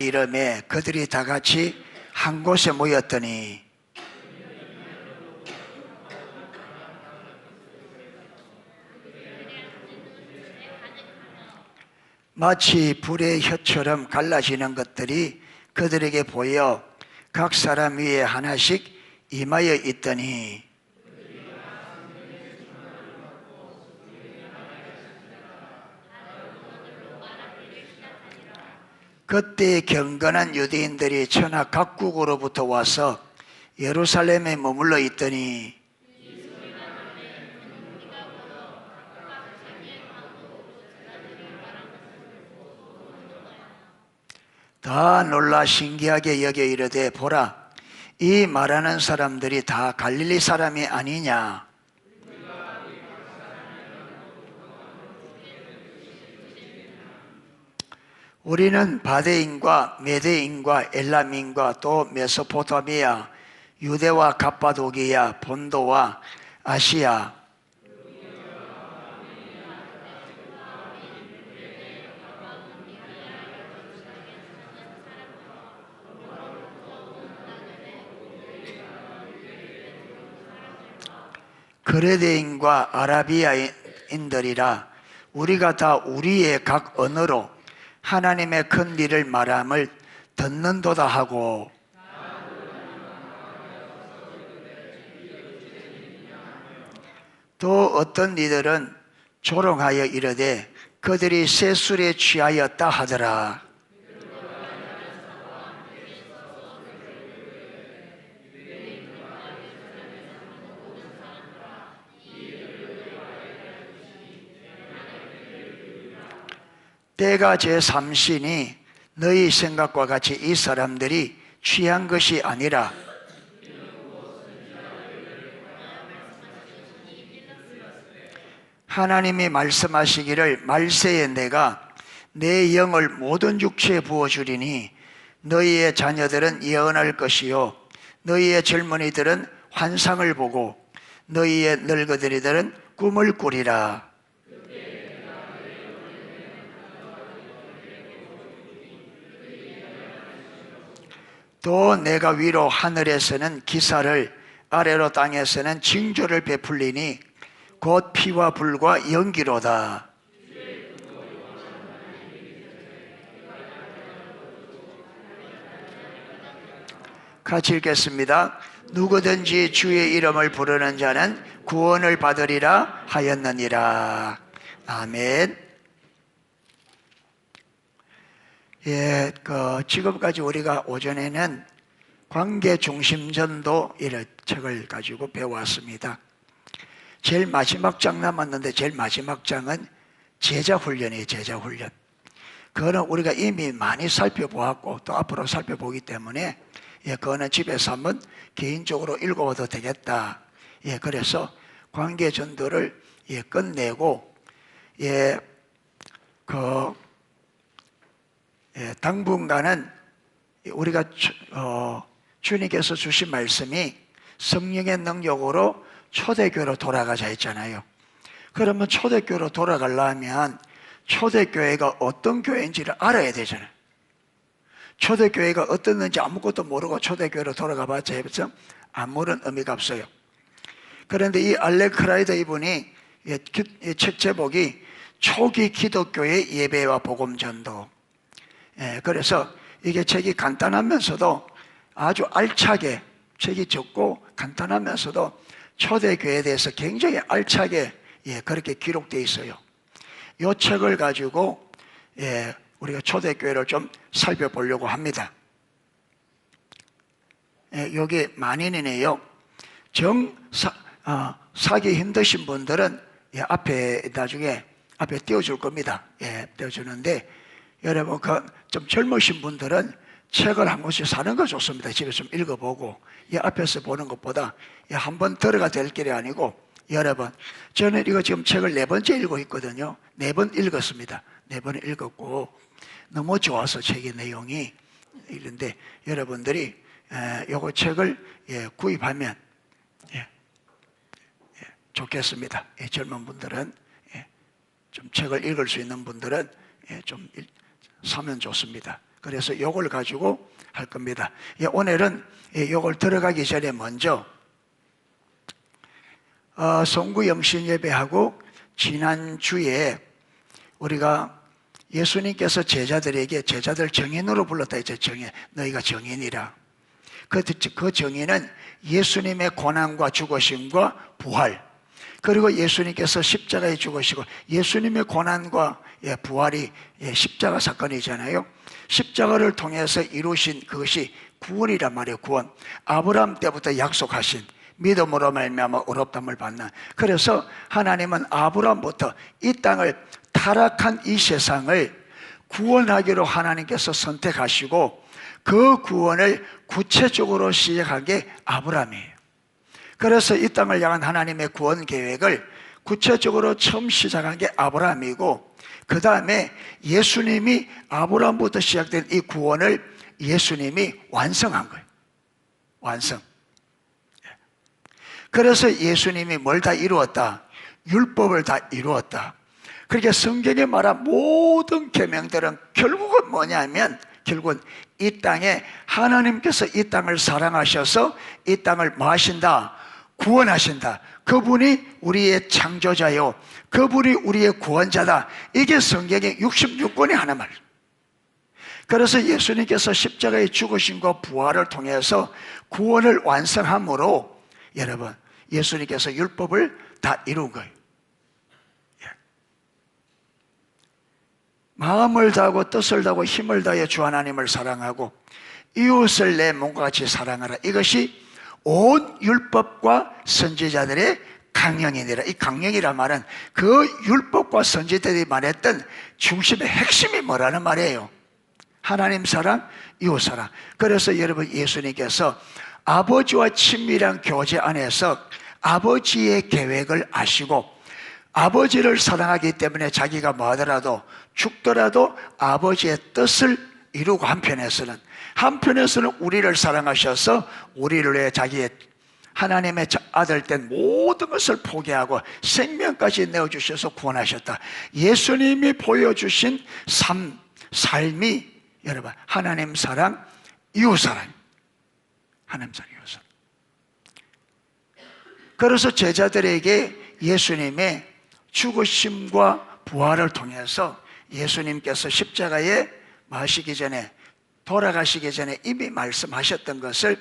이름에 그들이 다 같이 한 곳에 모였더니 마치 불의 혀처럼 갈라지는 것들이 그들에게 보여 각 사람 위에 하나씩 임하여 있더니 그때 경건한 유대인들이 천하 각국으로부터 와서 예루살렘에 머물러 있더니 다 놀라 신기하게 여겨 이르되 보라, 이 말하는 사람들이 다 갈릴리 사람이 아니냐. 우리는 바데인과 메데인과 엘람인과 또 메소포타미아, 유대와 갑바도기아, 본도와 아시아, 그레데인과 아라비아인들이라. 우리가 다 우리의 각 언어로 하나님의 큰 일을 말함을 듣는도다 하고, 또 어떤 이들은 조롱하여 이르되 그들이 새 술에 취하였다 하더라. 때가 제3시니 너희 생각과 같이 이 사람들이 취한 것이 아니라 하나님이 말씀하시기를 말세에 내가 내 영을 모든 육체에 부어주리니 너희의 자녀들은 예언할 것이요 너희의 젊은이들은 환상을 보고 너희의 늙은이들은 꿈을 꾸리라. 또 내가 위로 하늘에서는 기사를 아래로 땅에서는 징조를 베풀리니 곧 피와 불과 연기로다. 같이 읽겠습니다. 누구든지 주의 이름을 부르는 자는 구원을 받으리라 하였느니라. 아멘. 예, 지금까지 우리가 오전에는 관계중심전도 이런 책을 가지고 배워왔습니다. 제일 마지막 장 남았는데 제일 마지막 장은 제자훈련이에요. 제자훈련. 그거는 우리가 이미 많이 살펴보았고 또 앞으로 살펴보기 때문에 그거는 집에서 한번 개인적으로 읽어봐도 되겠다. 그래서 관계전도를 끝내고 당분간은 우리가 주님께서 주신 말씀이 성령의 능력으로 초대교회로 돌아가자 했잖아요. 그러면 초대교회로 돌아가려면 초대교회가 어떤 교회인지를 알아야 되잖아요. 초대교회가 어떻는지 아무것도 모르고 초대교회로 돌아가봤자 해서 아무런 의미가 없어요. 그런데 이 알렉 크라이더 이분이 책 제목이 초기 기독교의 예배와 복음전도. 그래서 이게 책이 간단하면서도 아주 알차게, 책이 적고 간단하면서도 초대교회에 대해서 굉장히 알차게 그렇게 기록되어 있어요. 이 책을 가지고 우리가 초대교회를 좀 살펴보려고 합니다. 여기 만인이네요. 사기 힘드신 분들은 앞에 나중에 앞에 띄워줄 겁니다. 띄워주는데 여러분 좀 젊으신 분들은 책을 한 권씩 사는 거 좋습니다. 집에 좀 읽어보고 이 앞에서 보는 것보다 한번 들어가 될 길이 아니고 여러분 저는 이거 지금 책을 4번째 읽고 있거든요. 4번 읽었습니다. 4번 읽었고 너무 좋아서 책의 내용이 이런데 여러분들이 요거 책을 구입하면 좋겠습니다. 젊은 분들은 좀 책을 읽을 수 있는 분들은 좀 사면 좋습니다. 그래서 요걸 가지고 할 겁니다. 오늘은 요걸 들어가기 전에 먼저 송구 영신 예배하고 지난주에 우리가 예수님께서 제자들 정인으로 불렀다 했죠. 정인, 너희가 정인이라. 그 정인은 예수님의 고난과 죽으심과 부활, 그리고 예수님께서 십자가에 죽으시고 예수님의 고난과 부활이 십자가 사건이잖아요. 십자가를 통해서 이루신 그것이 구원이란 말이에요. 구원. 아브라함 때부터 약속하신 믿음으로 말미암아 의롭다함을 받는. 그래서 하나님은 아브라함부터 이 땅을 타락한 이 세상을 구원하기로 하나님께서 선택하시고 그 구원을 구체적으로 시작한 게 아브라함이에요. 그래서 이 땅을 향한 하나님의 구원 계획을 구체적으로 처음 시작한 게 아브라함이고, 그 다음에 예수님이 아브라함부터 시작된 이 구원을 예수님이 완성한 거예요. 완성. 그래서 예수님이 뭘 다 이루었다? 율법을 다 이루었다. 그러니까 성경에 말한 모든 계명들은 결국은 뭐냐면, 결국은 이 땅에 하나님께서 이 땅을 사랑하셔서 이 땅을 뭐 하신다? 구원하신다. 그분이 우리의 창조자요, 그분이 우리의 구원자다. 이게 성경의 66권이 하는 말. 그래서 예수님께서 십자가의 죽으심과 부활을 통해서 구원을 완성함으로 여러분, 예수님께서 율법을 다 이룬 거예요. 마음을 다하고 뜻을 다하고 힘을 다해 주 하나님을 사랑하고 이웃을 내 몸과 같이 사랑하라. 이것이 온 율법과 선지자들의 강령이니라. 이 강령이란 말은 그 율법과 선지자들이 말했던 중심의 핵심이 뭐라는 말이에요? 하나님 사랑, 이웃 사랑. 그래서 여러분, 예수님께서 아버지와 친밀한 교제 안에서 아버지의 계획을 아시고 아버지를 사랑하기 때문에 자기가 뭐 하더라도 죽더라도 아버지의 뜻을 이루고 한편에서는 우리를 사랑하셔서 우리를 위해 자기의 하나님의 아들 된 모든 것을 포기하고 생명까지 내어주셔서 구원하셨다. 예수님이 보여주신 삶이 여러분, 하나님 사랑, 이웃 사랑. 하나님 사랑, 이웃 사랑. 그래서 제자들에게 예수님의 죽으심과 부활을 통해서 예수님께서 십자가에 마시기 전에, 돌아가시기 전에 이미 말씀하셨던 것을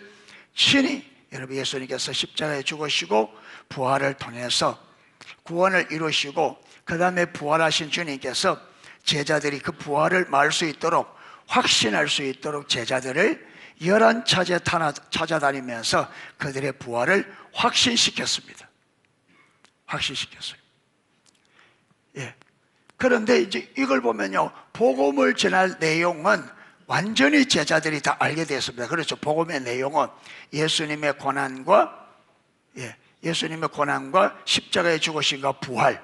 친히 여러분, 예수님께서 십자가에 죽으시고 부활을 통해서 구원을 이루시고 그 다음에 부활하신 주님께서 제자들이 그 부활을 말 수 있도록, 확신할 수 있도록 제자들을 11차례 찾아다니면서 그들의 부활을 확신시켰습니다. 확신시켰어요. 예. 그런데 이제 이걸 보면요, 복음을 전할 내용은 완전히 제자들이 다 알게 되었습니다. 그렇죠. 복음의 내용은 예수님의 고난과 십자가의 죽으심과 부활,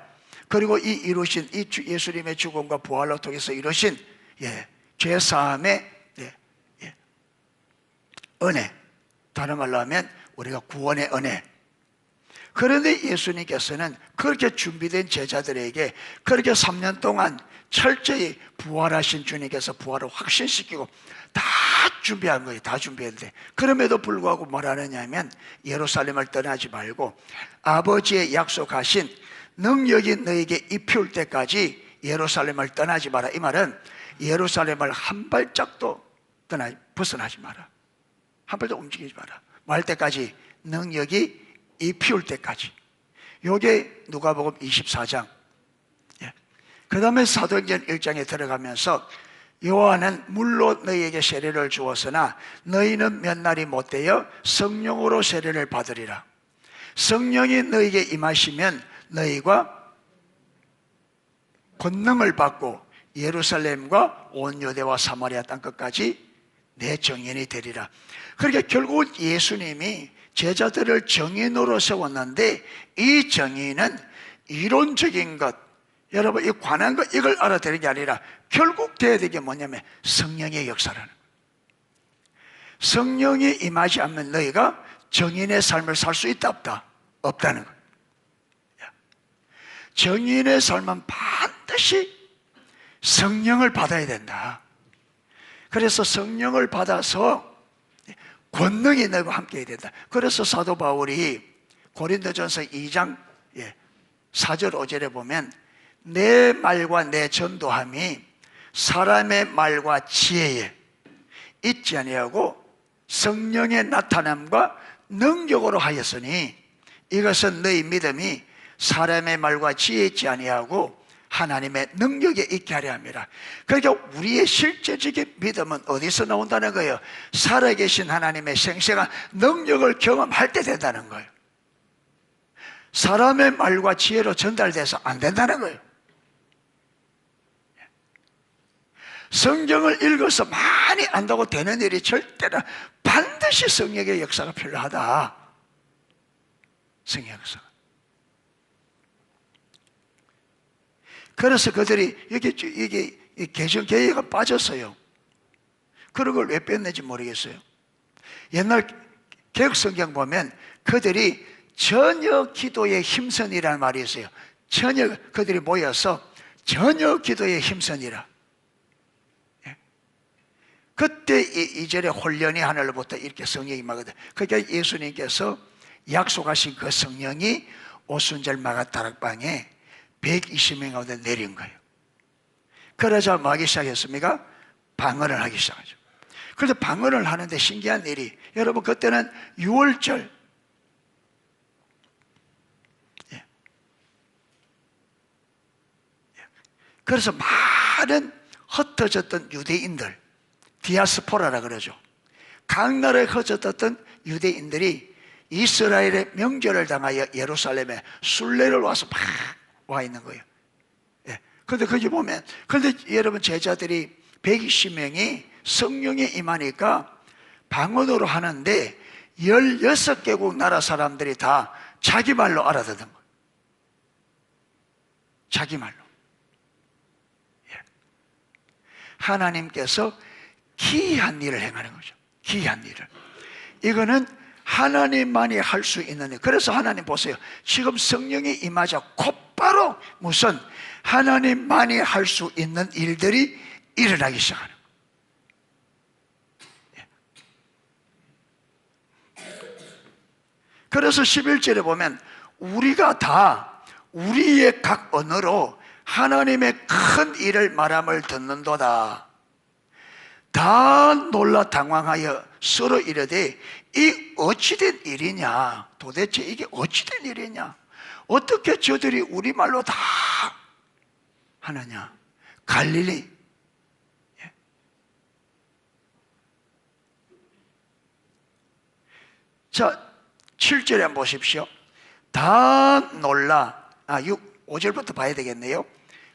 그리고 이 이루신 이 예수님의 죽음과 부활로 통해서 이루신 죄 사함의 은혜, 다른 말로 하면 우리가 구원의 은혜. 그런데 예수님께서는 그렇게 준비된 제자들에게 그렇게 3년 동안 철저히 부활하신 주님께서 부활을 확신시키고 다 준비한 거예요. 다 준비했는데 그럼에도 불구하고 뭐라 하느냐면, 예루살렘을 떠나지 말고 아버지의 약속하신 능력이 너에게 입힐 때까지 예루살렘을 떠나지 마라. 이 말은 예루살렘을 한 발짝도 벗어나지 마라. 한 발도 움직이지 마라. 뭐 할 때까지? 능력이 입힐 때까지. 요게 누가복음 24장. 그 다음에 사도행전 1장에 들어가면서 요한은 물로 너희에게 세례를 주었으나 너희는 몇 날이 못되어 성령으로 세례를 받으리라. 성령이 너희에게 임하시면 너희가 권능을 받고 예루살렘과 온 유대와 사마리아 땅끝까지 내 정인이 되리라. 그러니까 결국은 예수님이 제자들을 정인으로 세웠는데 이 정인은 이론적인 것, 여러분 이 관한 것 이걸 알아들은 게 아니라 결국 돼야 되는 게 뭐냐면 성령의 역사라는 거예요. 성령이 임하지 않으면 너희가 정인의 삶을 살 수 있다 없다? 없다는 거예요. 정인의 삶은 반드시 성령을 받아야 된다. 그래서 성령을 받아서 권능이 너희와 함께 해야 된다. 그래서 사도 바울이 고린도전서 2장 4절 5절에 보면 내 말과 내 전도함이 사람의 말과 지혜에 있지 아니하고 성령의 나타남과 능력으로 하였으니 이것은 너희 믿음이 사람의 말과 지혜에 있지 아니하고 하나님의 능력에 있게 하려 합니다. 그러니까 우리의 실제적인 믿음은 어디서 나온다는 거예요? 살아계신 하나님의 생생한 능력을 경험할 때 된다는 거예요. 사람의 말과 지혜로 전달돼서 안 된다는 거예요. 성경을 읽어서 많이 안다고 되는 일이 절대로 반드시 성령의 역사가 필요하다. 성령의 역사가. 그래서 그들이 이게 개정개혁가 빠졌어요. 그런 걸 왜 뺐는지 모르겠어요. 옛날 개혁성경 보면 그들이 전혀 기도에 힘선이라는 말이 있어요. 전혀 그들이 모여서 전혀 기도에 힘선이라. 그때 이절에 혼련이 하늘로부터 이렇게 성령이 임하거든. 그러니까 예수님께서 약속하신 그 성령이 오순절 마가다락방에 120명 가운데 내린 거예요. 그러자 뭐 하기 시작했습니까? 방언을 하기 시작하죠. 그래서 방언을 하는데 신기한 일이, 여러분 그때는 6월절, 그래서 많은 흩어졌던 유대인들, 디아스포라라 그러죠. 각 나라에 흩어졌던 유대인들이 이스라엘의 명절을 당하여 예루살렘에 순례를 와서 막 와 있는 거예요. 그런데 거기 보면, 그런데 여러분 제자들이 120명이 성령에 임하니까 방언으로 하는데 16개국 나라 사람들이 다 자기 말로 알아듣는 거예요. 자기 말로. 하나님께서 기이한 일을 행하는 거죠. 기이한 일을. 이거는 하나님만이 할 수 있는 일. 그래서 하나님 보세요. 지금 성령이 임하자 곧바로 무슨 하나님만이 할 수 있는 일들이 일어나기 시작하는 거예요. 그래서 11절에 보면 우리가 다 우리의 각 언어로 하나님의 큰 일을 말함을 듣는도다. 다 놀라 당황하여 서로 이르되 이 어찌된 일이냐? 도대체 이게 어찌된 일이냐? 어떻게 저들이 우리말로 다 하느냐? 갈릴리. 자, 7절에 한번 보십시오. 다 놀라. 5절부터 봐야 되겠네요.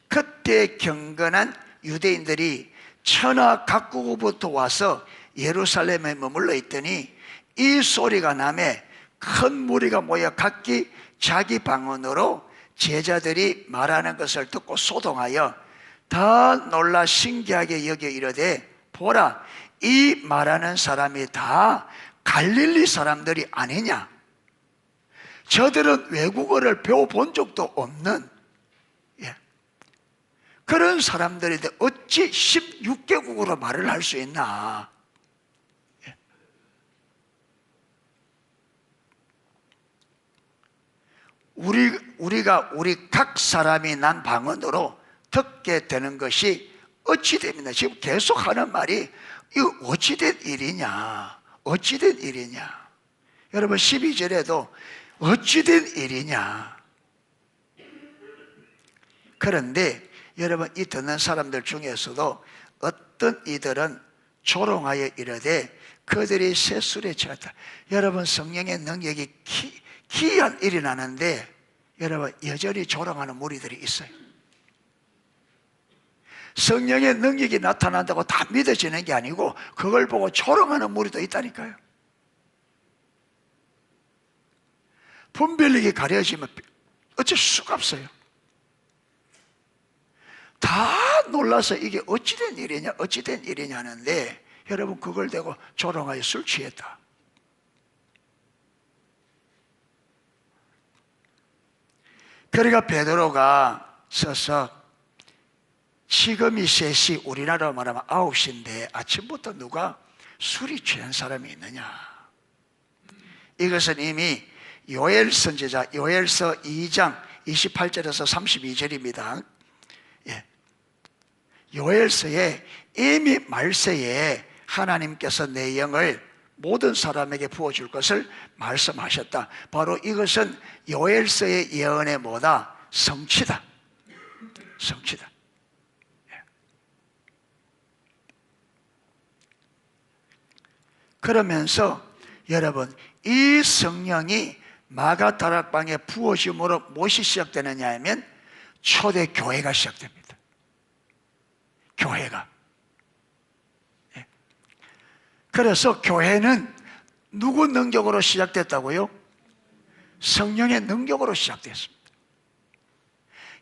그때 경건한 유대인들이 천하 각국으로부터 와서 예루살렘에 머물러 있더니 이 소리가 나매 큰 무리가 모여 각기 자기 방언으로 제자들이 말하는 것을 듣고 소동하여 다 놀라 신기하게 여겨 이르되 보라, 이 말하는 사람이 다 갈릴리 사람들이 아니냐? 저들은 외국어를 배워본 적도 없는 그런 사람들인데 어찌 16개국으로 말을 할 수 있나? 우리가 우리 각 사람이 난 방언으로 듣게 되는 것이 어찌 됩니다. 지금 계속 하는 말이 이거 어찌된 일이냐? 어찌된 일이냐? 여러분 12절에도 어찌된 일이냐? 그런데 여러분 이 듣는 사람들 중에서도 어떤 이들은 조롱하여 이르되 그들이 새술에 취했다. 여러분 성령의 능력이 기이한 일이 나는데 여러분 여전히 조롱하는 무리들이 있어요. 성령의 능력이 나타난다고 다 믿어지는 게 아니고 그걸 보고 조롱하는 무리도 있다니까요. 분별력이 가려지면 어쩔 수가 없어요. 다 놀라서 이게 어찌된 일이냐 어찌된 일이냐 하는데 여러분 그걸 대고 조롱하여 술 취했다. 그러니까 베드로가 서서 지금이 3시, 우리나라로 말하면 9시인데 아침부터 누가 술이 취한 사람이 있느냐? 이것은 이미 요엘 선지자 요엘서 2장 28절에서 32절입니다. 예. 요엘서에 이미 말세에 하나님께서 내 영을 모든 사람에게 부어줄 것을 말씀하셨다. 바로 이것은 요엘서의 예언의 뭐다? 성취다. 성취다. 그러면서 여러분, 이 성령이 마가다락방에 부어짐으로 무엇이 시작되느냐 하면 초대 교회가 시작됩니다. 교회가. 그래서 교회는 누구 능력으로 시작됐다고요? 성령의 능력으로 시작됐습니다.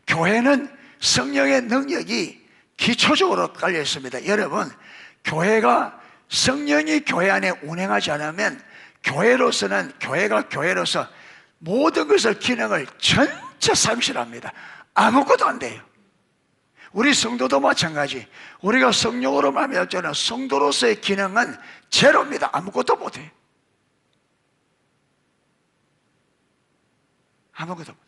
교회는 성령의 능력이 기초적으로 깔려 있습니다. 여러분, 교회가 성령이 교회 안에 운행하지 않으면 교회로서는 교회가 교회로서 모든 것을 기능을 전체 상실합니다. 아무것도 안 돼요. 우리 성도도 마찬가지. 우리가 성령으로 말미암아 성도로서의 기능은 제로입니다. 아무것도 못해요. 아무것도 못해요.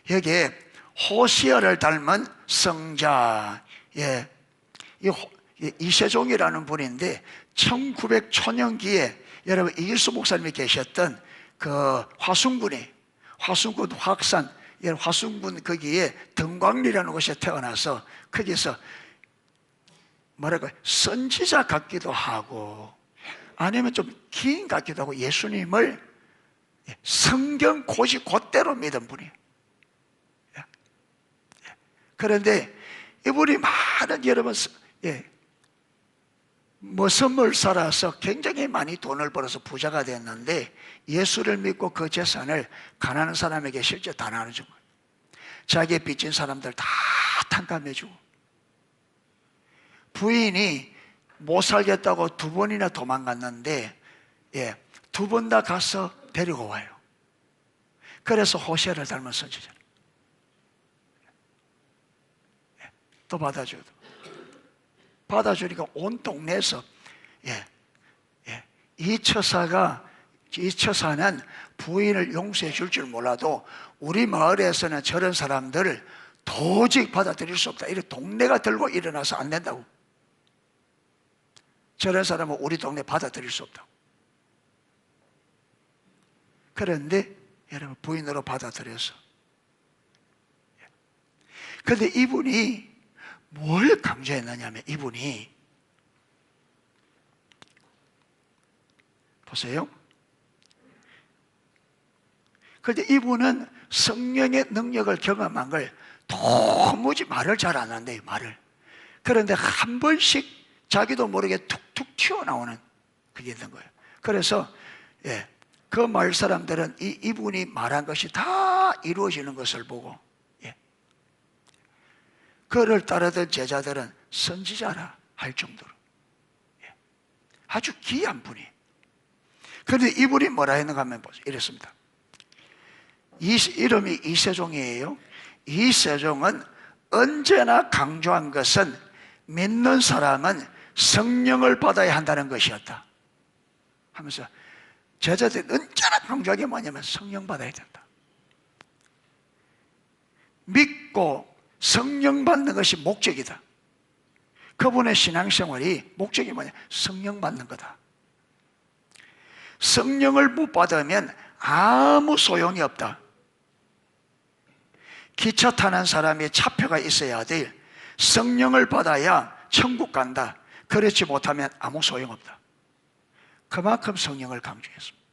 여기에 호시아를 닮은 성자, 예, 이세종이라는 분인데 1900초년기에 여러분 이길수 목사님이 계셨던 그 화순군 화학산 화순군 거기에 등광리라는 곳에 태어나서 거기서 뭐랄까 선지자 같기도 하고 아니면 좀 긴 같기도 하고 예수님을 성경 고지 곧대로 믿은 분이에요. 그런데 이분이 많은 여러분 머슴을 살아서 굉장히 많이 돈을 벌어서 부자가 됐는데 예수를 믿고 그 재산을 가난한 사람에게 실제 다 나눠준 거예요. 자기의 빚진 사람들 다 탕감해주고 부인이 못 살겠다고 2번이나 도망갔는데 두 번 다 가서 데리고 와요. 그래서 호세아를 닮은 선지자는 또 받아주니까 온 동네에서 이 처사는 부인을 용서해 줄 줄 몰라도 우리 마을에서는 저런 사람들을 도저히 받아들일 수 없다. 이렇게 동네가 들고 일어나서 안 된다고. 저런 사람은 우리 동네 받아들일 수 없다고. 그런데 여러분 부인으로 받아들여서 그런데 이분이 뭘 강조했느냐면 이분이 보세요. 그런데 이분은 성령의 능력을 경험한 걸 도무지 말을 잘 안 한대요. 말을. 그런데 한 번씩 자기도 모르게 툭툭 튀어나오는 그게 있는 거예요. 그래서 그 마을 사람들은 이분이 말한 것이 다 이루어지는 것을 보고 그를 따르던 제자들은 선지자라 할 정도로 아주 귀한 분이. 그런데 이분이 뭐라 했는가 하면 보세요. 이랬습니다. 이름이 이세종이에요. 이세종은 언제나 강조한 것은 믿는 사람은 성령을 받아야 한다는 것이었다 하면서 제자들이 언제나 강조한 게 뭐냐면 성령 받아야 된다. 믿고 성령 받는 것이 목적이다. 그분의 신앙생활이 목적이 뭐냐? 성령 받는 거다. 성령을 못 받으면 아무 소용이 없다. 기차 타는 사람이 차표가 있어야 돼. 성령을 받아야 천국 간다. 그렇지 못하면 아무 소용없다. 그만큼 성령을 강조했습니다.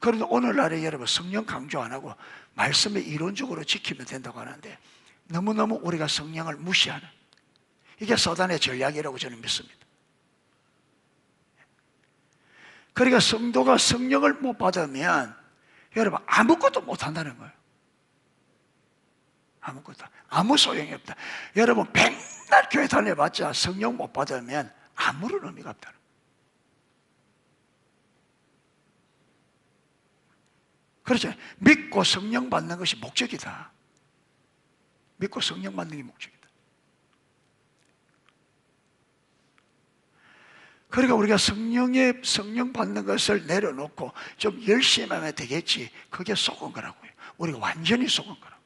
그런데 오늘날에 여러분 성령 강조 안 하고 말씀을 이론적으로 지키면 된다고 하는데 너무너무 우리가 성령을 무시하는 이게 사단의 전략이라고 저는 믿습니다. 그러니까 성도가 성령을 못 받으면 여러분 아무것도 못 한다는 거예요. 아무것도. 아무 소용이 없다. 여러분 맨날 교회 다녀봤자 성령 못 받으면 아무런 의미가 없다는 거예요. 그렇죠. 믿고 성령 받는 것이 목적이다. 믿고 성령 받는 게 목적이다. 그러니까 우리가 성령 받는 것을 내려놓고 좀 열심히 하면 되겠지. 그게 속은 거라고요. 우리가 완전히 속은 거라고.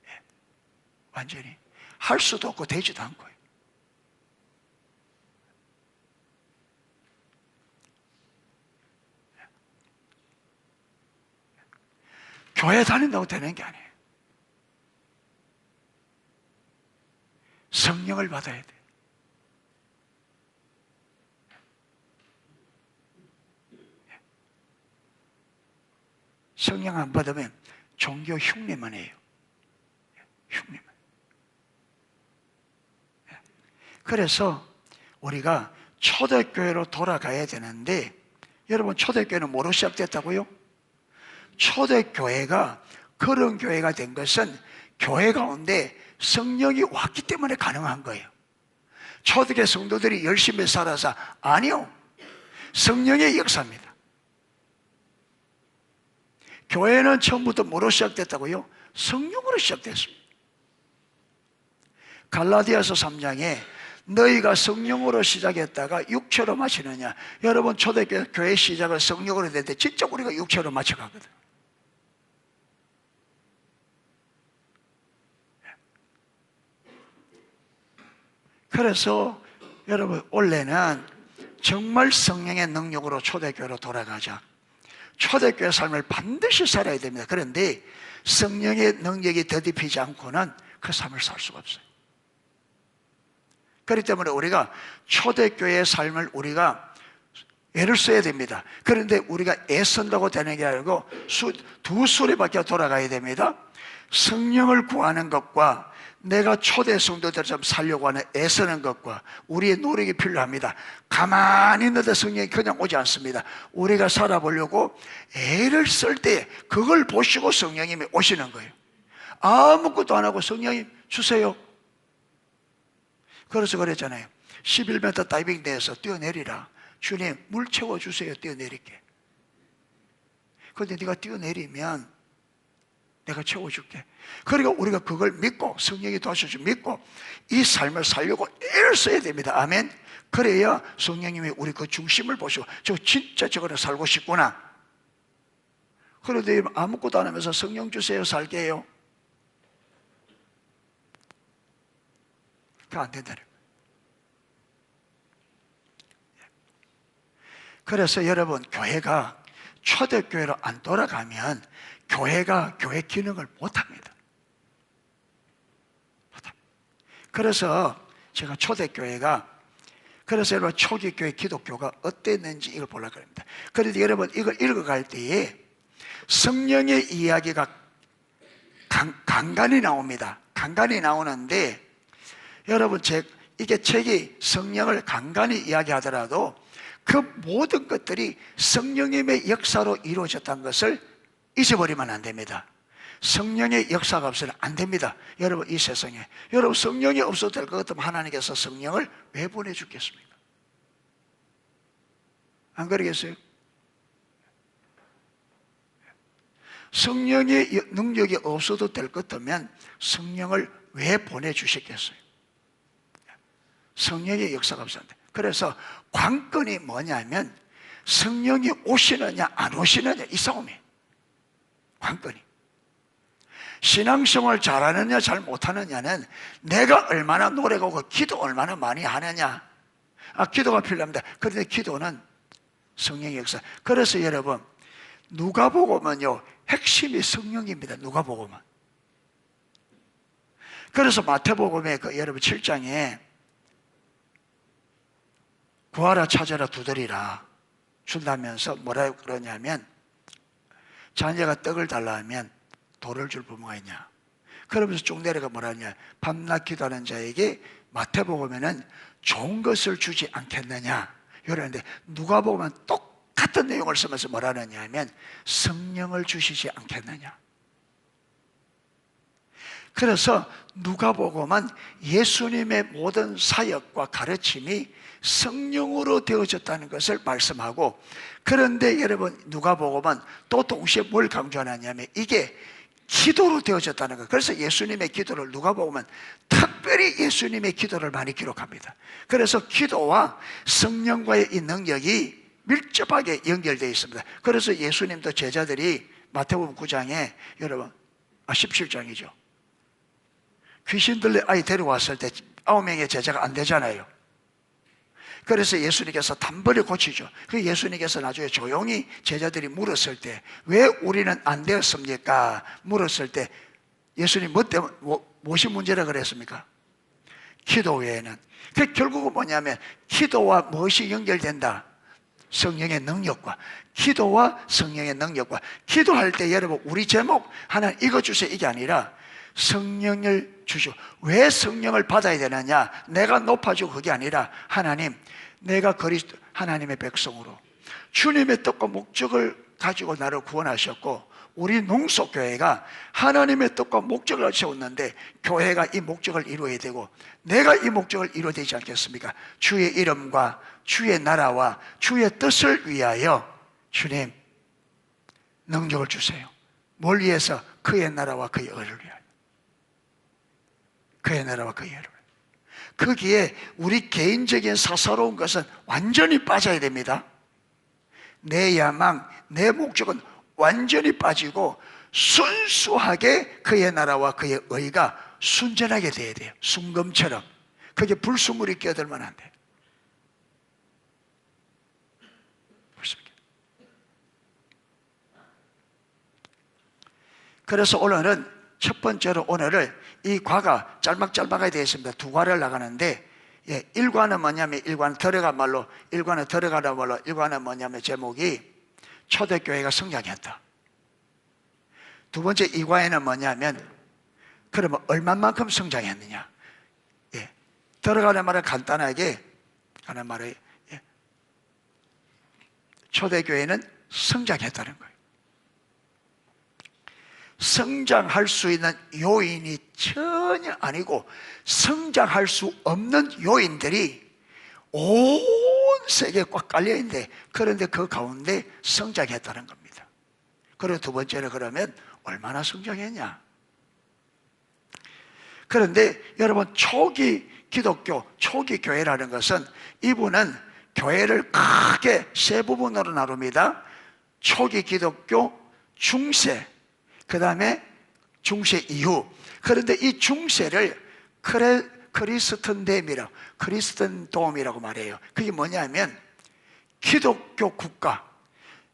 예. 완전히. 할 수도 없고 되지도 않고요. 교회 다닌다고 되는 게 아니에요. 성령을 받아야 돼. 성령 안 받으면 종교 흉내만 해요. 흉내만. 그래서 우리가 초대교회로 돌아가야 되는데, 여러분 초대교회는 뭐로 시작됐다고요? 초대교회가 그런 교회가 된 것은 교회 가운데 성령이 왔기 때문에 가능한 거예요. 초대교회 성도들이 열심히 살아서 아니요. 성령의 역사입니다. 교회는 처음부터 뭐로 시작됐다고요? 성령으로 시작됐습니다. 갈라디아서 3장에 너희가 성령으로 시작했다가 육체로 마치느냐. 여러분 초대교회 시작을 성령으로 했는데 진짜 우리가 육체로 마쳐가거든. 그래서 여러분 원래는 정말 성령의 능력으로 초대교회로 돌아가자. 초대교회 삶을 반드시 살아야 됩니다. 그런데 성령의 능력이 더딥히지 않고는 그 삶을 살 수가 없어요. 그렇기 때문에 우리가 초대교회의 삶을 우리가 애를 써야 됩니다. 그런데 우리가 애쓴다고 되는 게 아니고 두 수레바퀴 돌아가야 됩니다. 성령을 구하는 것과 내가 초대 성도들처럼 살려고 하는 애쓰는 것과 우리의 노력이 필요합니다. 가만히 있는데 성령이 그냥 오지 않습니다. 우리가 살아보려고 애를 쓸 때 그걸 보시고 성령님이 오시는 거예요. 아무것도 안 하고 성령님 주세요. 그래서 그랬잖아요. 11m 다이빙 대에서 뛰어내리라. 주님 물 채워주세요. 뛰어내릴게. 그런데 네가 뛰어내리면 내가 채워줄게. 그러니까 우리가 그걸 믿고 성령이 도와주시고 믿고 이 삶을 살려고 애를 써야 됩니다. 아멘. 그래야 성령님이 우리 그 중심을 보시고 저 진짜 저거를 살고 싶구나. 그런데 아무것도 안 하면서 성령 주세요 살게요. 그거 안 된다는 거예요. 그래서 여러분 교회가 초대교회로 안 돌아가면 교회가 교회 기능을 못합니다. 그래서 제가 초대교회가 그래서 여러분 초기교회 기독교가 어땠는지 이걸 보려고 합니다. 그런데 여러분 이걸 읽어갈 때에 성령의 이야기가 간간히 나옵니다. 간간히 나오는데 여러분 이게 책이 성령을 간간히 이야기하더라도 그 모든 것들이 성령님의 역사로 이루어졌다는 것을 잊어버리면 안 됩니다. 성령의 역사가 없으면 안 됩니다. 여러분 이 세상에 여러분 성령이 없어도 될 것 같으면 하나님께서 성령을 왜 보내주겠습니까? 안 그러겠어요? 성령의 능력이 없어도 될 것 같으면 성령을 왜 보내주셨겠어요? 성령의 역사가 없었는데. 그래서 관건이 뭐냐면 성령이 오시느냐 안 오시느냐 이 싸움이에요. 관건이. 신앙생활 잘하느냐 잘 못하느냐는 내가 얼마나 노력하고 기도 얼마나 많이 하느냐. 기도가 필요합니다. 그런데 기도는 성령의 역사. 그래서 여러분 누가복음은요 핵심이 성령입니다. 누가복음은. 그래서 마태복음에 여러분 7장에 구하라 찾아라 두드리라 준다면서 뭐라고 그러냐면 자녀가 떡을 달라 하면 돌을 줄 부모가 있냐. 그러면서 쭉 내려가 뭐라냐. 밤낮 기도하는 자에게 마태복음에는 좋은 것을 주지 않겠느냐. 이러는데 누가복음은 똑같은 내용을 쓰면서 뭐라느냐 하면 성령을 주시지 않겠느냐. 그래서 누가복음은 예수님의 모든 사역과 가르침이 성령으로 되어졌다는 것을 말씀하고, 그런데 여러분 누가복음은 또 동시에 뭘 강조하느냐면 이게 기도로 되어졌다는 거예요. 그래서 예수님의 기도를 누가 보면 특별히 예수님의 기도를 많이 기록합니다. 그래서 기도와 성령과의 이 능력이 밀접하게 연결되어 있습니다. 그래서 예수님도 제자들이 마태복음 9장에 여러분 17장이죠. 귀신 들린 아이 데려왔을 때 9명의 제자가 안 되잖아요. 그래서 예수님께서 단번에 고치죠. 그 예수님께서 나중에 조용히 제자들이 물었을 때 왜 우리는 안 되었습니까? 물었을 때 예수님 무엇이 문제라 그랬습니까? 기도 외에는. 그 결국은 뭐냐면 기도와 무엇이 연결된다? 성령의 능력과, 기도와 성령의 능력과. 기도할 때 여러분 우리 제목 하나님 이거 주세요 이게 아니라 성령을 주시고, 왜 성령을 받아야 되느냐? 내가 높아지고 그게 아니라 하나님, 내가 그리스도 하나님의 백성으로 주님의 뜻과 목적을 가지고 나를 구원하셨고, 우리 농속교회가 하나님의 뜻과 목적을 세웠는데 교회가 이 목적을 이루어야 되고 내가 이 목적을 이루어야 되지 않겠습니까? 주의 이름과 주의 나라와 주의 뜻을 위하여 주님 능력을 주세요. 뭘 위해서? 그의 나라와 그의 의를 위하여. 그의 나라와 그의 의를. 거기에 우리 개인적인 사사로운 것은 완전히 빠져야 됩니다. 내 야망, 내 목적은 완전히 빠지고 순수하게 그의 나라와 그의 의가 순전하게 돼야 돼요. 순금처럼. 그게 불순물이 끼어들면 안 돼요. 그래서 오늘은 첫 번째로 오늘을 이 과가 짤막짤막하게 되어 있습니다. 두 과를 나가는데, 예, 1과는 뭐냐면, 1과는 들어간 말로, 1과는 들어가는 말로, 1과는 뭐냐면 제목이 초대교회가 성장했다. 두 번째 2과에는 뭐냐면, 그러면 얼마만큼 성장했느냐. 예, 들어가는 말은 간단하게 하는 말을, 예, 초대교회는 성장했다는 거예요. 성장할 수 있는 요인이 전혀 아니고 성장할 수 없는 요인들이 온 세계에 꽉 깔려있는데, 그런데 그 가운데 성장했다는 겁니다. 그리고 두 번째는 그러면 얼마나 성장했냐. 그런데 여러분, 초기 기독교, 초기 교회라는 것은 이분은 교회를 크게 세 부분으로 나눕니다. 초기 기독교, 중세, 그 다음에 중세 이후. 그런데 이 중세를 크리스턴돔이라고 말해요. 그게 뭐냐면 기독교 국가.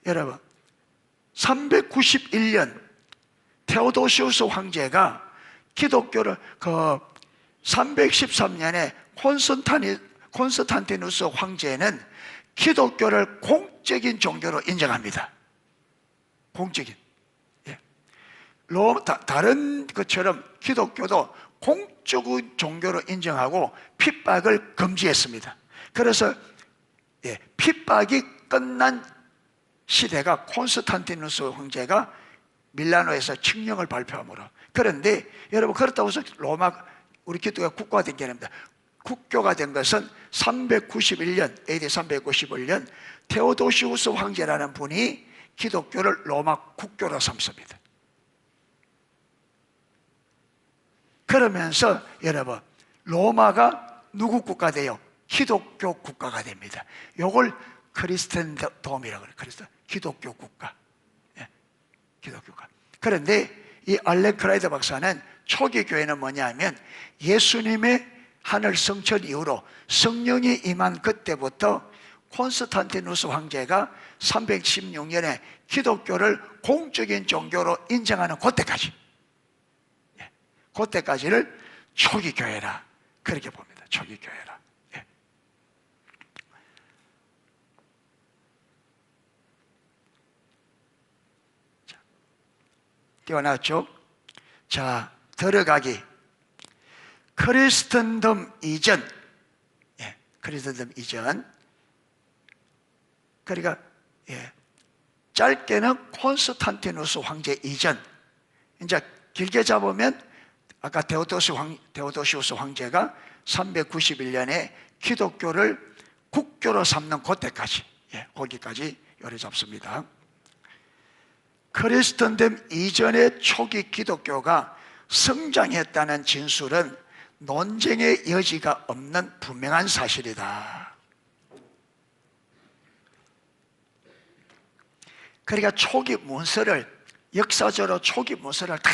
여러분, 391년 테오도시우스 황제가 기독교를 313년에 콘스탄티누스 황제는 기독교를 공적인 종교로 인정합니다. 공적인. 다른 것처럼 기독교도 공적인 종교로 인정하고 핍박을 금지했습니다. 그래서 핍박이 끝난 시대가 콘스탄티누스 황제가 밀라노에서 칙령을 발표함으로. 그런데 여러분, 그렇다고 해서 우리 기독교가 국가화된 게 아닙니다. 국교가 된 것은 391년, AD 391년 테오도시우스 황제라는 분이 기독교를 로마 국교로 삼습니다. 그러면서 여러분, 로마가 누구 국가 돼요? 기독교 국가가 됩니다. 이걸 크리스텐돔이라고 그래요. 기독교 국가. 예, 기독교 국가. 그런데 이 알렌 크라이더 박사는 초기 교회는 뭐냐 하면 예수님의 하늘 성천 이후로 성령이 임한 그때부터 콘스탄티누스 황제가 316년에 기독교를 공적인 종교로 인정하는 그때까지, 그때까지를 초기 교회라 그렇게 봅니다. 초기 교회라. 예. 자, 띄워놨죠? 자, 들어가기. 크리스턴덤 이전. 예, 크리스턴덤 이전. 그러니까 짧게는 콘스탄티누스 황제 이전. 이제 길게 잡으면 아까 테오도시우스 황제가 391년에 기독교를 국교로 삼는 그때까지, 거기까지 요리 잡습니다. 크리스천됨 이전의 초기 기독교가 성장했다는 진술은 논쟁의 여지가 없는 분명한 사실이다. 그러니까 초기 문서를, 역사적으로 초기 문서를 다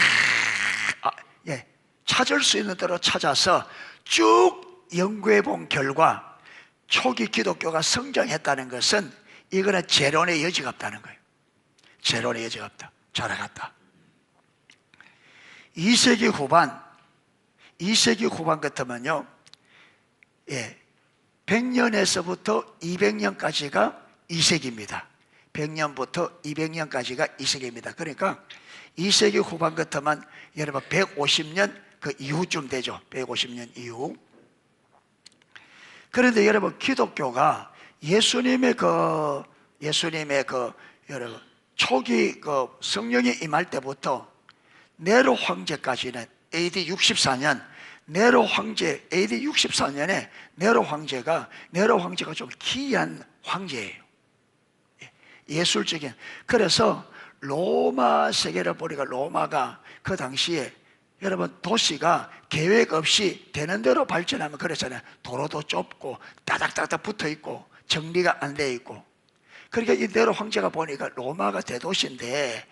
찾을 수 있는 대로 찾아서 쭉 연구해 본 결과 초기 기독교가 성장했다는 것은 이거는 재론의 여지가 없다는 거예요. 재론의 여지가 없다. 자라갔다. 2세기 후반 같으면요, 100년에서부터 200년까지가 2세기입니다. 100년부터 200년까지가 2세기입니다. 그러니까 2세기 후반 같으면 여러분 150년 그 이후쯤 되죠. 150년 이후. 그런데 여러분 기독교가 예수님의 여러분 초기 성령이 임할 때부터 네로 황제까지는 AD 64년, 네로 황제 AD 64년에 네로 황제가 좀 기이한 황제예요. 예술적인. 그래서 로마 세계를 보니까 로마가 그 당시에 여러분 도시가 계획 없이 되는 대로 발전하면 그랬잖아요. 도로도 좁고 따닥따닥 붙어 있고 정리가 안 돼 있고. 그러니까 이 네로 황제가 보니까 로마가 대도시인데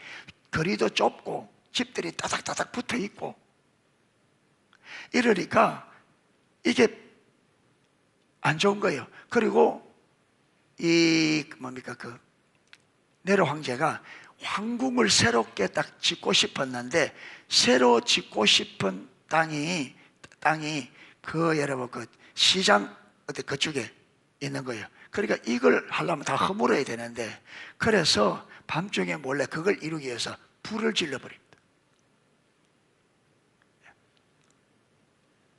거리도 좁고 집들이 따닥따닥 붙어 있고 이러니까 이게 안 좋은 거예요. 그리고 네로 황제가 황궁을 새롭게 딱 짓고 싶었는데 새로 짓고 싶은 땅이 여러분 시장 어디 그쪽에 있는 거예요. 그러니까 이걸 하려면 다 허물어야 되는데 그래서 밤중에 몰래 그걸 이루기 위해서 불을 질러버립니다.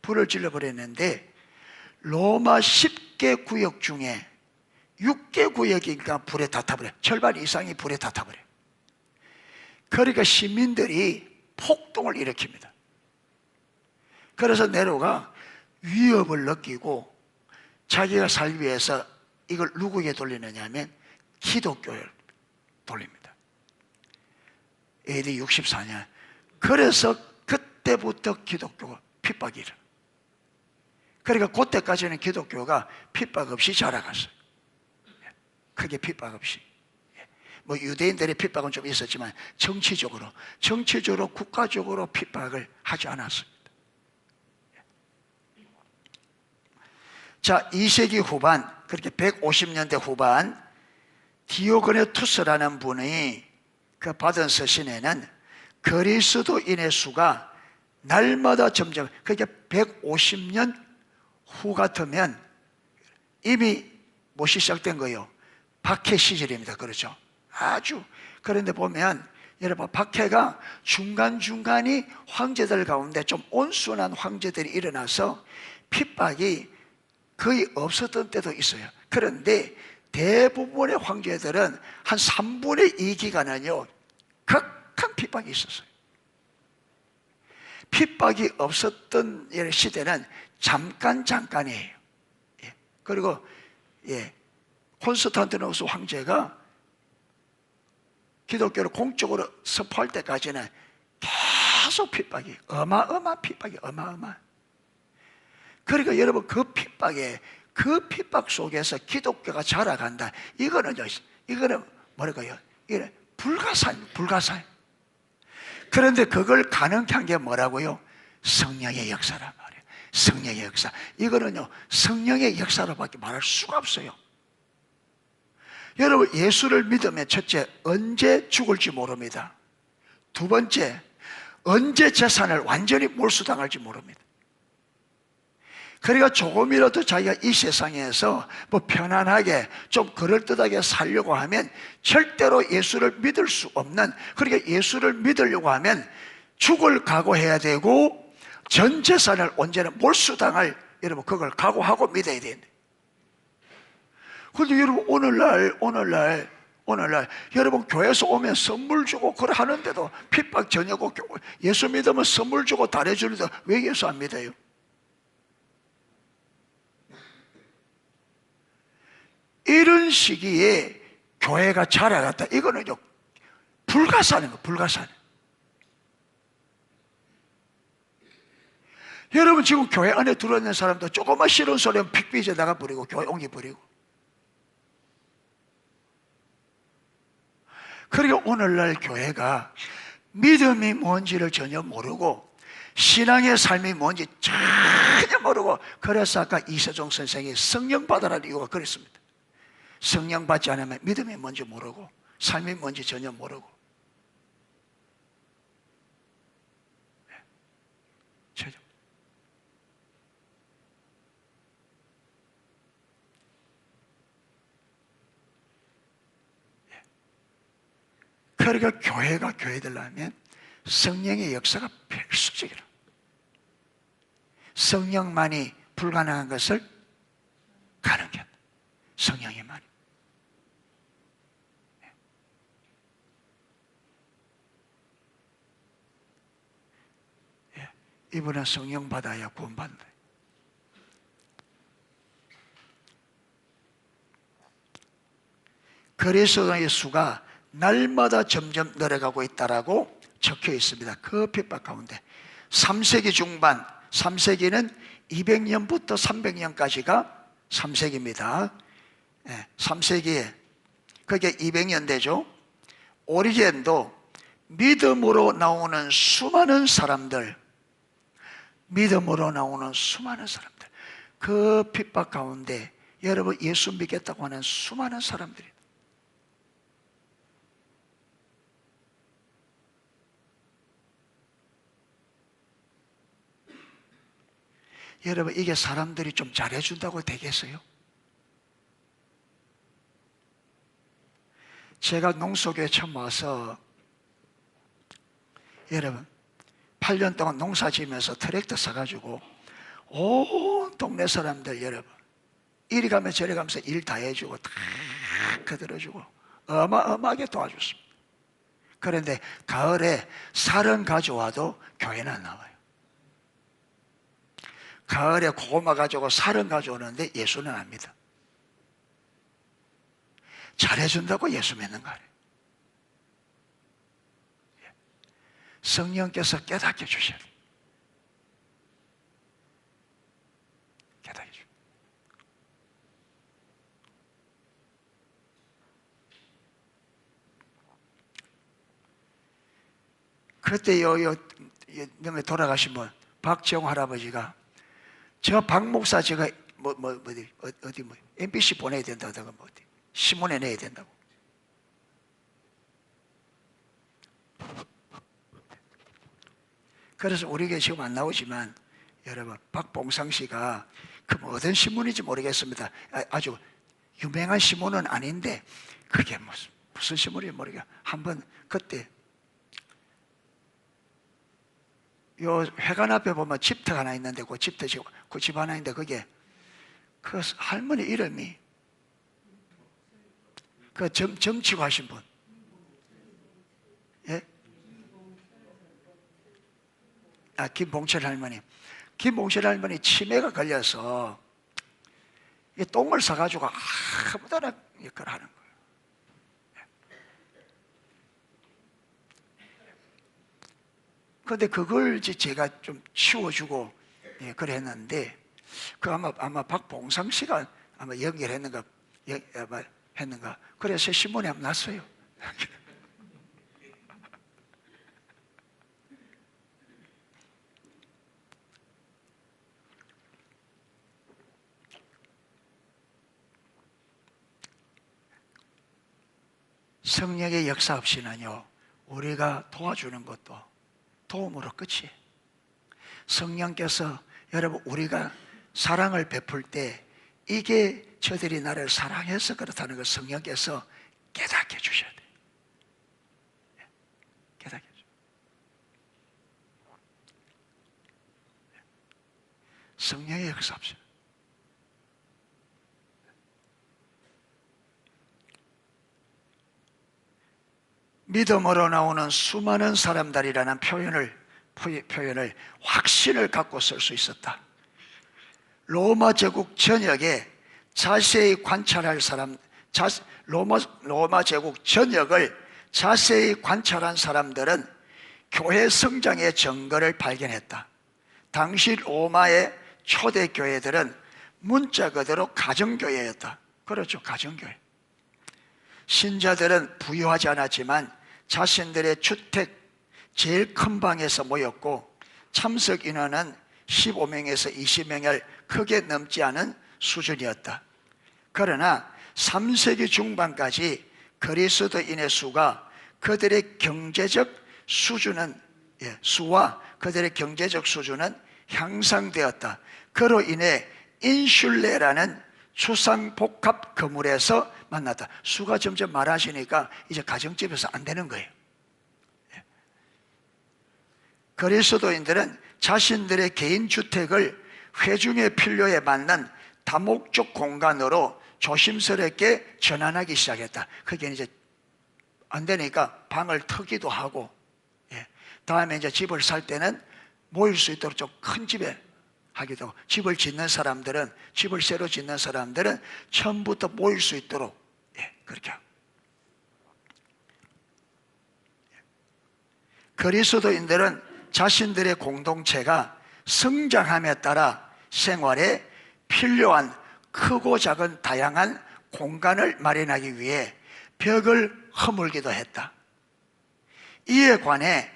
불을 질러버렸는데 로마 10개 구역 중에 6개 구역이니까 불에 다 타버려요. 절반 이상이 불에 다 타버려요. 그러니까 시민들이 폭동을 일으킵니다. 그래서 네로가 위협을 느끼고 자기가 살기 위해서 이걸 누구에게 돌리느냐 하면 기독교를 돌립니다. AD 64년. 그래서 그때부터 기독교가 핍박이 일어나. 그러니까 그때까지는 기독교가 핍박 없이 자라갔어요. 크게 핍박 없이. 뭐 유대인들의 핍박은 좀 있었지만 정치적으로 국가적으로 핍박을 하지 않았습니다. 자, 2세기 후반, 그렇게 150년대 후반 디오그네투스라는 분이 그 받은 서신에는 그리스도인의 수가 날마다 점점, 그러니까 150년 후 같으면 이미 무엇이 시작된 거예요? 박해 시절입니다. 그렇죠? 아주. 그런데 보면 여러분 박해가 중간중간이 황제들 가운데 좀 온순한 황제들이 일어나서 핍박이 거의 없었던 때도 있어요. 그런데 대부분의 황제들은 한 3분의 2 기간은요 극한 핍박이 있었어요. 핍박이 없었던 시대는 잠깐이에요. 그리고 콘스탄티노스 황제가 기독교를 공적으로 선포할 때까지는 계속 핍박이 어마어마한 핍박이 어마어마. 그러니까 여러분 그 핍박 속에서 기독교가 자라간다. 이거는 뭐랄까요? 이거는 불가사예요. 그런데 그걸 가능케 한 게 뭐라고요? 성령의 역사란 말이에요. 성령의 역사. 이거는요 성령의 역사로밖에 말할 수가 없어요. 여러분 예수를 믿으면 첫째 언제 죽을지 모릅니다. 두 번째 언제 재산을 완전히 몰수당할지 모릅니다. 그러니까 조금이라도 자기가 이 세상에서 뭐 편안하게 좀 그럴듯하게 살려고 하면 절대로 예수를 믿을 수 없는, 그러니까 예수를 믿으려고 하면 죽을 각오해야 되고 전 재산을 언제나 몰수당할, 여러분 그걸 각오하고 믿어야 되는데. 그런데 여러분 오늘날 여러분 교회에서 오면 선물 주고 그래 하는데도 핍박 전혀고 예수 믿으면 선물 주고 달래주는데 왜 예수 안 믿어요? 이런 시기에 교회가 자라갔다. 이거는요 불가사는 거, 불가사는. 여러분 지금 교회 안에 들어있는 사람도 조금만 싫은 소리면 픽비제 나가 버리고 교회 옮겨 버리고. 그리고 오늘날 교회가 믿음이 뭔지를 전혀 모르고 신앙의 삶이 뭔지 전혀 모르고, 그래서 아까 이세종 선생이 성령 받아라는 이유가 그랬습니다. 성령 받지 않으면 믿음이 뭔지 모르고 삶이 뭔지 전혀 모르고. 전혀. 그러니까 교회가 교회 되려면 성령의 역사가 필수적이라. 성령만이 불가능한 것을 가능하게 한다. 성령이만이. 이분은 성령 받아야 구원받는다. 그리스도의 수가 날마다 점점 늘어가고 있다라고 적혀 있습니다. 그 핍박 가운데 3세기 중반, 3세기는 200년부터 300년까지가 3세기입니다. 3세기에 그게 200년 되죠. 오리겐도 믿음으로 나오는 수많은 사람들, 믿음으로 나오는 수많은 사람들, 그 핍박 가운데 여러분 예수 믿겠다고 하는 수많은 사람들이, 여러분 이게 사람들이 좀 잘해준다고 되겠어요? 제가 농수교에 처음 와서 여러분 8년 동안 농사 지으면서 트랙터 사가지고 온 동네 사람들 여러분 이리 가면 저리 가면서 일 다 해주고 다 거들어주고 어마어마하게 도와줬습니다. 그런데 가을에 살은 가져와도 교회는 안 나와요. 가을에 고구마 가져오고 살은 가져오는데 예수는 압니다. 잘해준다고 예수 믿는 거 아니에요. 성령께서 깨닫게 주셔야 돼요. 깨닫게 주셔야 돼요. 그때 명에 돌아가신 분 박지영 할아버지가 저 박 목사 제가 어디 MBC 보내야 된다고 뭐 어디 신문에 내야 된다고. 그래서 우리에게 지금 안 나오지만 여러분 박봉상 씨가 그 어떤 신문인지 모르겠습니다. 아주 유명한 신문은 아닌데 그게 무슨 신문인지 모르겠어요. 한번 그때 요 회관 앞에 보면 집터 하나 있는데 그 집터 그 집 하나 있는데 그게 그 할머니 이름이 그 정치고 하신 분, 예? 김봉철 할머니. 김봉철 할머니 치매가 걸려서 이 똥을 사가지고 아무데나 이걸 하는 거예요. 그런데 그걸 제가 좀 치워주고 그래 했는데 그 아마 박봉상 씨가 아마 연결했는가 했는가 그래서 신문에 한번 났어요. 성령의 역사 없이는요 우리가 도와주는 것도 도움으로 끝이에요. 성령께서 여러분 우리가 사랑을 베풀 때 이게 저들이 나를 사랑해서 그렇다는 걸 성령께서 깨닫게 해주셔야 돼요. 깨닫게 해주셔야 돼요. 성령의 역사 없이 믿음으로 나오는 수많은 사람들이라는 표현을 확신을 갖고 쓸 수 있었다. 로마 제국 전역에 자세히 관찰할 사람, 로마 제국 전역을 자세히 관찰한 사람들은 교회 성장의 증거를 발견했다. 당시 로마의 초대 교회들은 문자 그대로 가정교회였다. 그렇죠, 가정교회. 신자들은 부유하지 않았지만 자신들의 주택 제일 큰 방에서 모였고 참석 인원은 15명에서 20명을 크게 넘지 않은 수준이었다. 그러나 3세기 중반까지 그리스도인의 수가 그들의 경제적 수준은 수와 그들의 경제적 수준은 향상되었다. 그로 인해 인슐레라는 주상복합 건물에서 만났다. 수가 점점 많아지니까 이제 가정집에서 안 되는 거예요. 그리스도인들은 자신들의 개인 주택을 회중의 필요에 맞는 다목적 공간으로 조심스럽게 전환하기 시작했다. 그게 이제 안 되니까 방을 트기도 하고, 다음에 이제 집을 살 때는 모일 수 있도록 좀 큰 집에 하기도 하고, 집을 짓는 사람들은, 집을 새로 짓는 사람들은 처음부터 모일 수 있도록, 그렇게 하고. 그리스도인들은 자신들의 공동체가 성장함에 따라 생활에 필요한 크고 작은 다양한 공간을 마련하기 위해 벽을 허물기도 했다. 이에 관해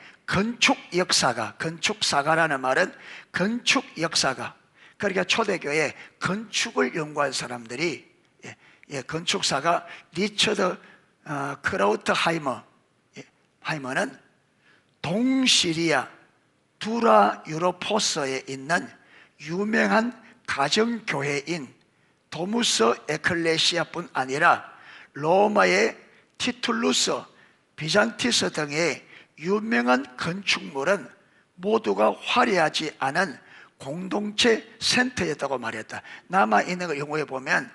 건축사가라는 말은 건축 역사가, 그러니까 초대교회 건축을 연구한 사람들이, 건축사가 리처드 크라우트하이머는 동시리아 두라 유로포스에 있는 유명한 가정교회인 도무스 에클레시아뿐 아니라 로마의 티툴루스, 비잔티스 등의 유명한 건축물은 모두가 화려하지 않은 공동체 센터였다고 말했다. 남아있는 걸 영어에 보면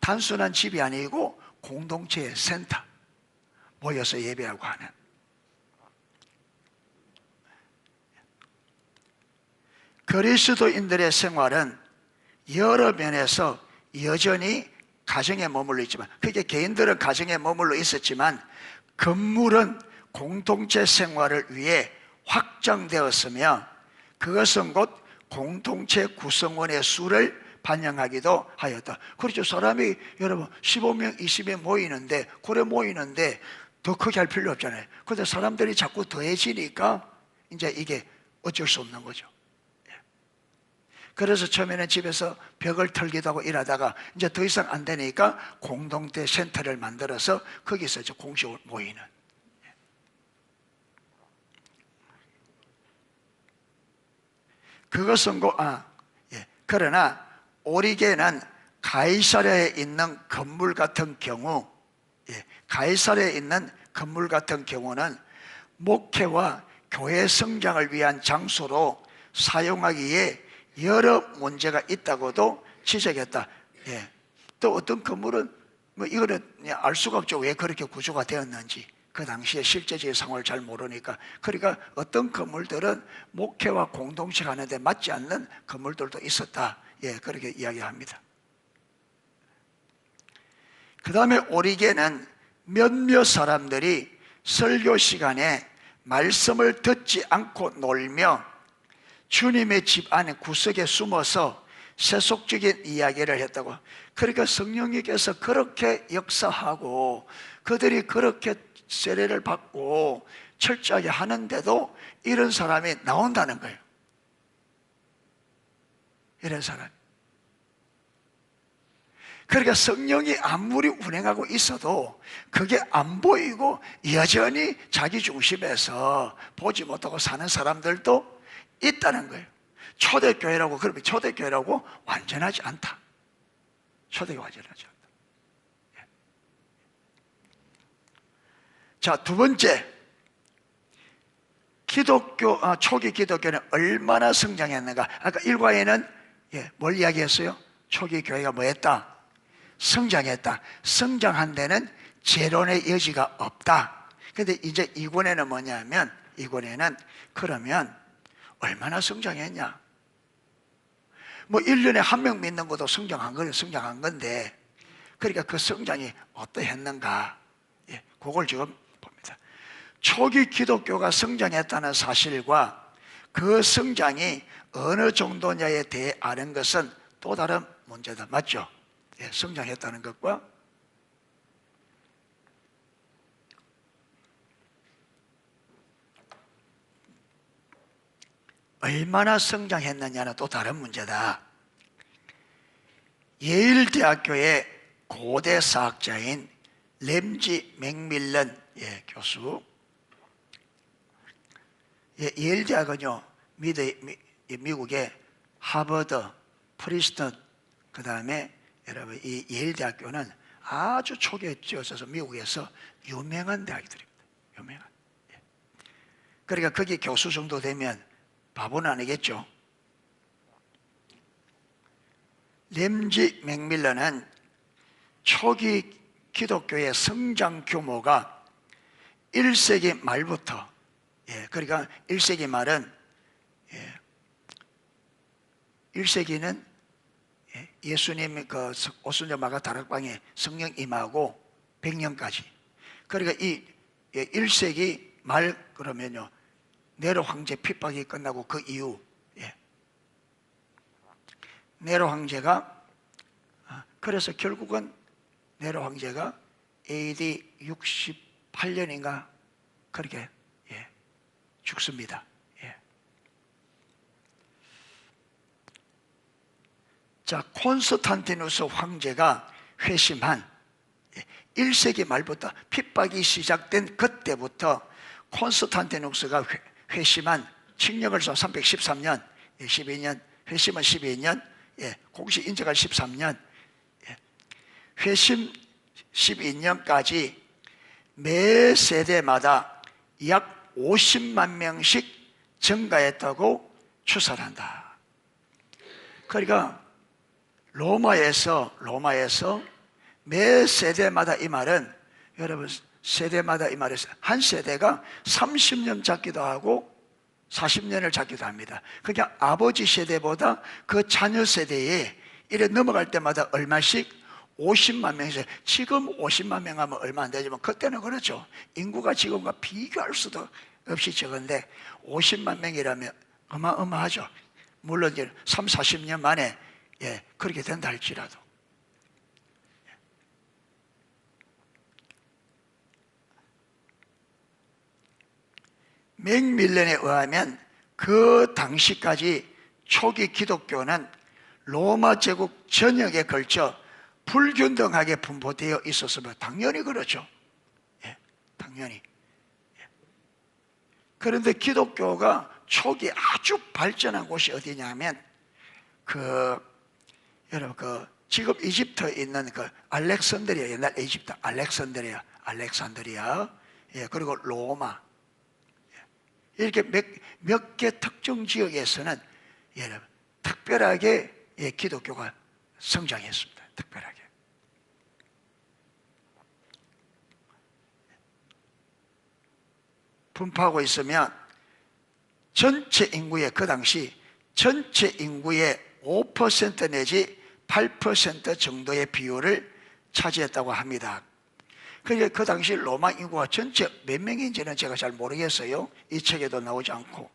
단순한 집이 아니고 공동체의 센터, 모여서 예배하고 하는. 그리스도인들의 생활은 여러 면에서 여전히 가정에 머물러 있지만, 그게 개인들은 가정에 머물러 있었지만 건물은 공동체 생활을 위해 확장되었으며 그것은 곧 공동체 구성원의 수를 반영하기도 하였다. 그렇죠. 사람이 여러분 15명, 20명 모이는데, 그래 모이는데 더 크게 할 필요 없잖아요. 그런데 사람들이 자꾸 더해지니까 이제 이게 어쩔 수 없는 거죠. 그래서 처음에는 집에서 벽을 털기도 하고 일하다가 이제 더 이상 안 되니까 공동체 센터를 만들어서 거기서 이제 공식으로 모이는. 그것은 그러나 오리게는 가이사랴에 있는 건물 같은 경우, 가이사랴에 있는 건물 같은 경우는 목회와 교회 성장을 위한 장소로 사용하기에 여러 문제가 있다고도 지적했다. 또 어떤 건물은 이거는 알 수가 없죠. 왜 그렇게 구조가 되었는지. 그 당시에 실제적인 상황을 잘 모르니까. 그러니까 어떤 건물들은 목회와 공동체가 하는데 맞지 않는 건물들도 있었다. 그렇게 이야기합니다. 그 다음에 오리게는 몇몇 사람들이 설교 시간에 말씀을 듣지 않고 놀며 주님의 집 안에 구석에 숨어서 세속적인 이야기를 했다고. 그러니까 성령님께서 그렇게 역사하고 그들이 그렇게 세례를 받고 철저하게 하는데도 이런 사람이 나온다는 거예요. 이런 사람. 그러니까 성령이 아무리 운행하고 있어도 그게 안 보이고 여전히 자기 중심에서 보지 못하고 사는 사람들도 있다는 거예요. 초대교회라고, 그러면 초대교회라고 완전하지 않다. 초대교회 완전하지 않다. 자, 두 번째, 초기 기독교는 얼마나 성장했는가. 아까 일과에는 뭘 이야기했어요? 초기 교회가 뭐 했다? 성장했다. 성장한 데는 재론의 여지가 없다. 근데 이제 이권에는 뭐냐면, 이권에는 그러면 얼마나 성장했냐? 뭐 1년에 한 명 믿는 것도 성장한 건데, 그러니까 그 성장이 어떠했는가? 그걸 지금 봅니다. 초기 기독교가 성장했다는 사실과 그 성장이 어느 정도냐에 대해 아는 것은 또 다른 문제다. 맞죠? 예, 성장했다는 것과 얼마나 성장했느냐는 또 다른 문제다. 예일대학교의 고대 사학자인 램지 맥밀런 교수, 예일대학은요 미국의 하버드, 프리스턴, 그 다음에 여러분 이 예일대학교는 아주 초기에 지어져서 미국에서 유명한 대학들입니다. 유명한. 그러니까 거기 교수 정도 되면 바보는 아니겠죠. 램지 맥밀런은 초기 기독교의 성장 규모가 1세기 말부터, 그러니까 1세기 말은 1세기는 예수님이 그 오순절마가 다락방에 성령 임하고 100년까지. 그러니까 이 1세기 말 그러면요 네로 황제 핍박이 끝나고 그 이후 네로 황제가 그래서 결국은 네로 황제가 AD 68년인가 그렇게 죽습니다. 자, 콘스탄티누스 황제가 회심한 1세기 말부터 핍박이 시작된 그때부터 콘스탄티누스가 회심한 칙력을 써 313년, 12년, 회심은 12년, 공식 인정한 13년, 회심 12년까지 매 세대마다 약 50만 명씩 증가했다고 추산한다. 그러니까 로마에서 매 세대마다 이 말은 여러분 세대마다 이 말에서 한 세대가 30년 잡기도 하고 40년을 잡기도 합니다. 그러니까 아버지 세대보다 그 자녀 세대에 이래 넘어갈 때마다 얼마씩 50만 명이서 지금 50만 명 하면 얼마 안 되지만 그때는 그렇죠. 인구가 지금과 비교할 수도 없이 적은데 50만 명이라면 어마어마하죠. 물론 이제 3, 40년 만에 그렇게 된다 할지라도. 맥밀런에 의하면 그 당시까지 초기 기독교는 로마 제국 전역에 걸쳐 불균등하게 분포되어 있었으면 당연히 그렇죠. 당연히. 그런데 기독교가 초기 아주 발전한 곳이 어디냐면 여러분 지금 이집트에 있는 그 알렉산드리아, 옛날 이집트 알렉산드리아, 그리고 로마, 이렇게 몇 개 특정 지역에서는 여러분 특별하게 기독교가 성장했습니다. 특별하게. 분포하고 있으면 전체 인구의 그 당시 전체 인구의 5% 내지 8% 정도의 비율을 차지했다고 합니다. 그러니까 그 당시 로마 인구가 전체 몇 명인지는 제가 잘 모르겠어요. 이 책에도 나오지 않고.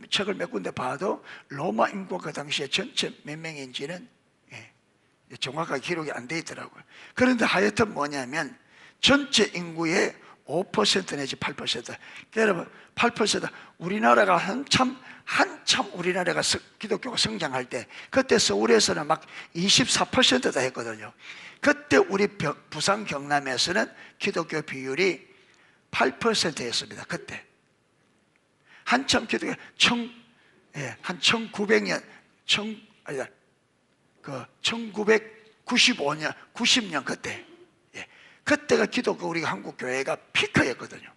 책을 몇 군데 봐도 로마 인구가 그 당시에 전체 몇 명인지는 정확하게 기록이 안 돼 있더라고요. 그런데 하여튼 뭐냐면 전체 인구의 5% 내지 8%. 여러분 8% 우리나라가 한참 우리나라가 기독교가 성장할 때 그때 서울에서는 막 24%다 했거든요. 그때 우리 부산 경남에서는 기독교 비율이 8%였습니다. 그때 한참 기독교 한 1900년 1995년 90년 그때 그때가 기독교 우리 한국 교회가 피크였거든요.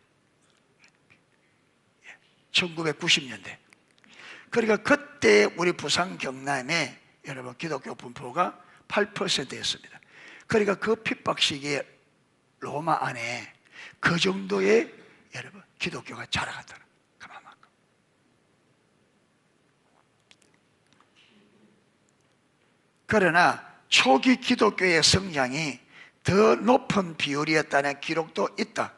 1990년대. 그러니까 그때 우리 부산 경남에 여러분 기독교 분포가 8%였습니다. 그러니까 그 핍박 시기에 로마 안에 그 정도의 여러분 기독교가 자라갔다는 그만큼. 그러나 초기 기독교의 성장이 더 높은 비율이었다는 기록도 있다.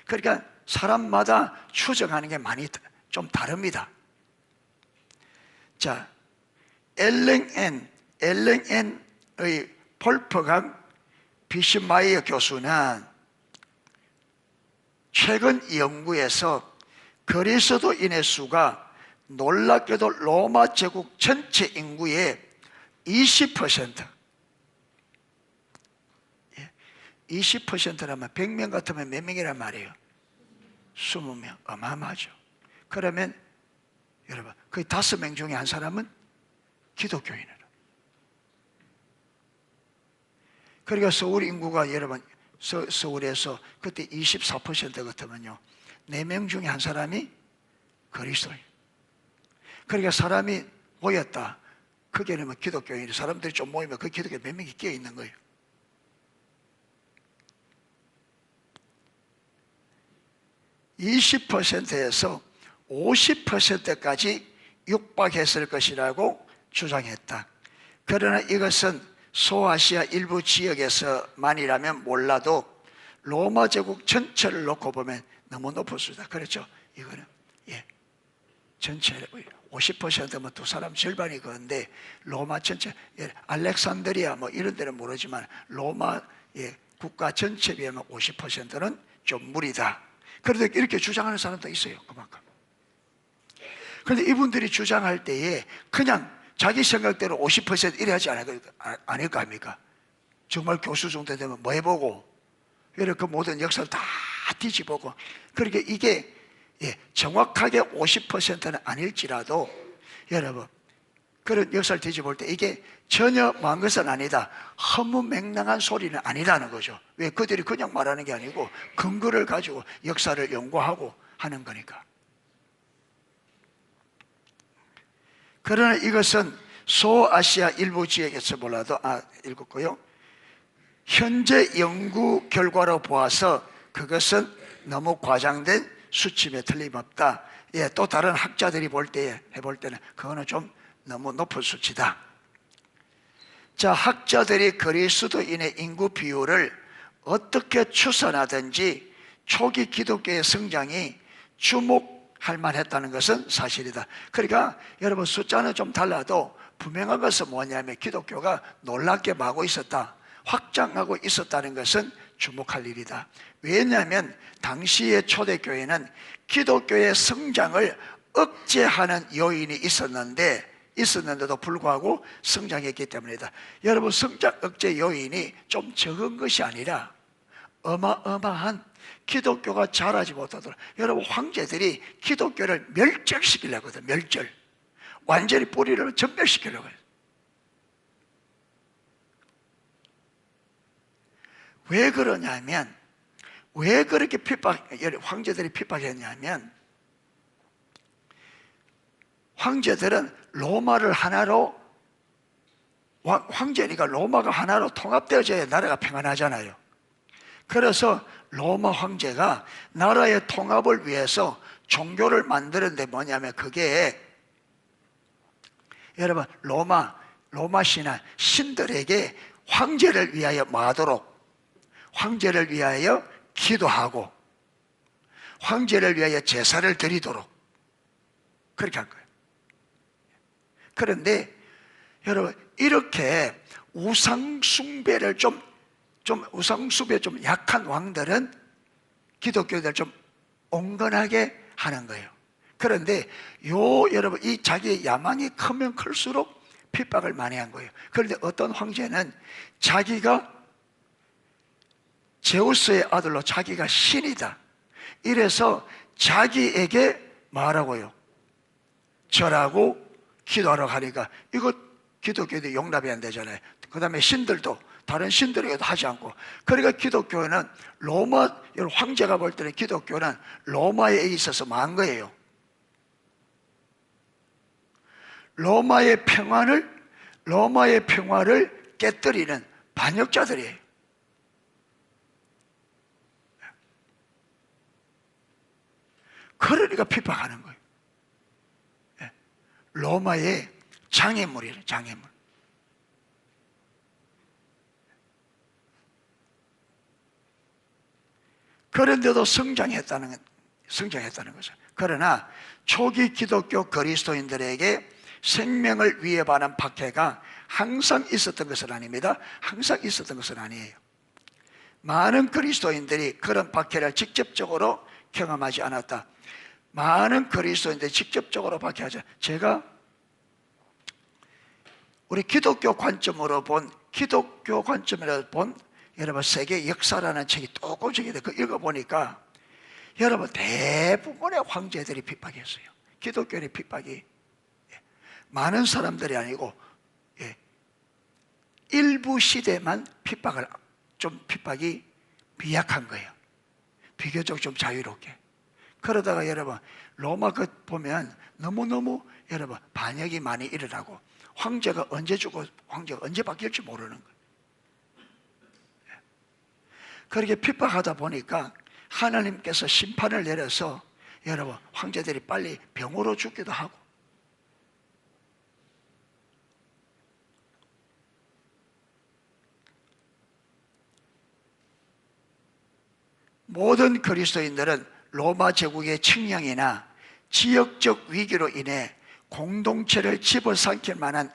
그러니까 사람마다 추정하는 게 많이 좀 다릅니다. 자, 엘랭엔의 볼프강 비시마이어 교수는 최근 연구에서 그리스도인의 수가 놀랍게도 로마 제국 전체 인구의 20%, 20%라면 100명 같으면 몇 명이란 말이에요? 20명. 어마어마하죠. 그러면 여러분, 그 5명 중에 한 사람은 기독교인이에요. 그러니까 서울 인구가 여러분, 서울에서 그때 24% 같으면요, 4명 중에 한 사람이 그리스도인. 그러니까 사람이 모였다. 그게는 뭐 기독교인, 사람들이 좀 모이면 그 기독교 몇 명이 끼어 있는 거예요. (20%에서) 50%까지 육박했을 것이라고 주장했다. 그러나 이것은 소아시아 일부 지역에서만이라면 몰라도 로마 제국 전체를 놓고 보면 너무 높을 수다. 그렇죠? 이거는 전체 50%면 두 사람 절반이 그건데 로마 전체, 알렉산드리아 뭐 이런 데는 모르지만 로마 국가 전체에 비하면 50%는 좀 무리다. 그런데 이렇게 주장하는 사람도 있어요. 그만큼. 그런데 이분들이 주장할 때에 그냥 자기 생각대로 50% 이래 하지 않을 거 아닙니까? 정말 교수 정도 되면 뭐 해보고 이렇게 그 모든 역사를 다 뒤집어보고, 그러니까 이게 정확하게 50%는 아닐지라도 여러분, 그런 역사를 뒤집을 때 이게 전혀 망한 것은 아니다, 허무맹랑한 소리는 아니라는 거죠. 왜? 그들이 그냥 말하는 게 아니고 근거를 가지고 역사를 연구하고 하는 거니까. 그러나 이것은 소아시아 일부 지역에서 몰라도 읽었고요, 현재 연구 결과로 보아서 그것은 너무 과장된 수치에 틀림없다. 또 다른 학자들이 해볼 때는 그거는 좀 너무 높은 수치다. 자, 학자들이 그리스도인의 인구 비율을 어떻게 추산하든지 초기 기독교의 성장이 주목할 만했다는 것은 사실이다. 그러니까 여러분, 숫자는 좀 달라도 분명한 것은 뭐냐면 기독교가 놀랍게 마고 있었다, 확장하고 있었다는 것은 주목할 일이다. 왜냐하면 당시의 초대교회는 기독교의 성장을 억제하는 요인이 있었는데도 불구하고 성장했기 때문이다. 여러분, 성장 억제 요인이 좀 적은 것이 아니라 어마어마한, 기독교가 자라지 못하도록 여러분, 황제들이 기독교를 멸절시키려고 하거든. 멸절, 완전히 뿌리를 전멸시키려고 해요. 왜 그러냐면, 왜 그렇게 황제들이 핍박했냐면, 황제들은 로마를 하나로, 황제니까 로마가 하나로 통합되어져야 나라가 평안하잖아요. 그래서 로마 황제가 나라의 통합을 위해서 종교를 만드는데 뭐냐면, 그게 여러분, 로마 신들에게 황제를 위하여 마도록, 황제를 위하여 기도하고 황제를 위하여 제사를 드리도록 그렇게 한 거예요. 그런데 여러분, 이렇게 우상숭배를 우상숭배 좀 약한 왕들은 기독교인들 좀 온건하게 하는 거예요. 그런데 여러분, 이 자기의 야망이 크면 클수록 핍박을 많이 한 거예요. 그런데 어떤 황제는 자기가 제우스의 아들로 자기가 신이다, 이래서 자기에게 말하고요, 절하고 기도하러 가니까 이거 기독교도 용납이 안 되잖아요. 그 다음에 신들도 다른 신들에게도 하지 않고, 그러니까 기독교는 황제가 볼 때는 기독교는 로마에 있어서 망한 거예요. 로마의 평화를 깨뜨리는 반역자들이에요. 그러니까 핍박하는 거예요. 로마의 장애물이에요. 장애물. 그런데도 성장했다는 거죠. 그러나 초기 기독교 그리스도인들에게 생명을 위협하는 박해가 항상 있었던 것은 아닙니다. 항상 있었던 것은 아니에요. 많은 그리스도인들이 그런 박해를 직접적으로 경험하지 않았다. 많은 그리스도인들이 직접적으로 박해하죠. 제가 우리 기독교 관점으로 본 여러분 세계 역사라는 책이 조금씩인데 그 읽어보니까 여러분 대부분의 황제들이 핍박했어요. 기독교의 핍박이 많은 사람들이 아니고 일부 시대만 핍박이 미약한 거예요. 비교적 좀 자유롭게. 그러다가 여러분 로마 것 보면 너무너무 여러분 반역이 많이 일어나고 황제가 언제 죽고 황제가 언제 바뀔지 모르는 거예요. 그렇게 핍박하다 보니까 하나님께서 심판을 내려서 여러분 황제들이 빨리 병으로 죽기도 하고, 모든 그리스도인들은 로마 제국의 측량이나 지역적 위기로 인해 공동체를 집어삼킬 만한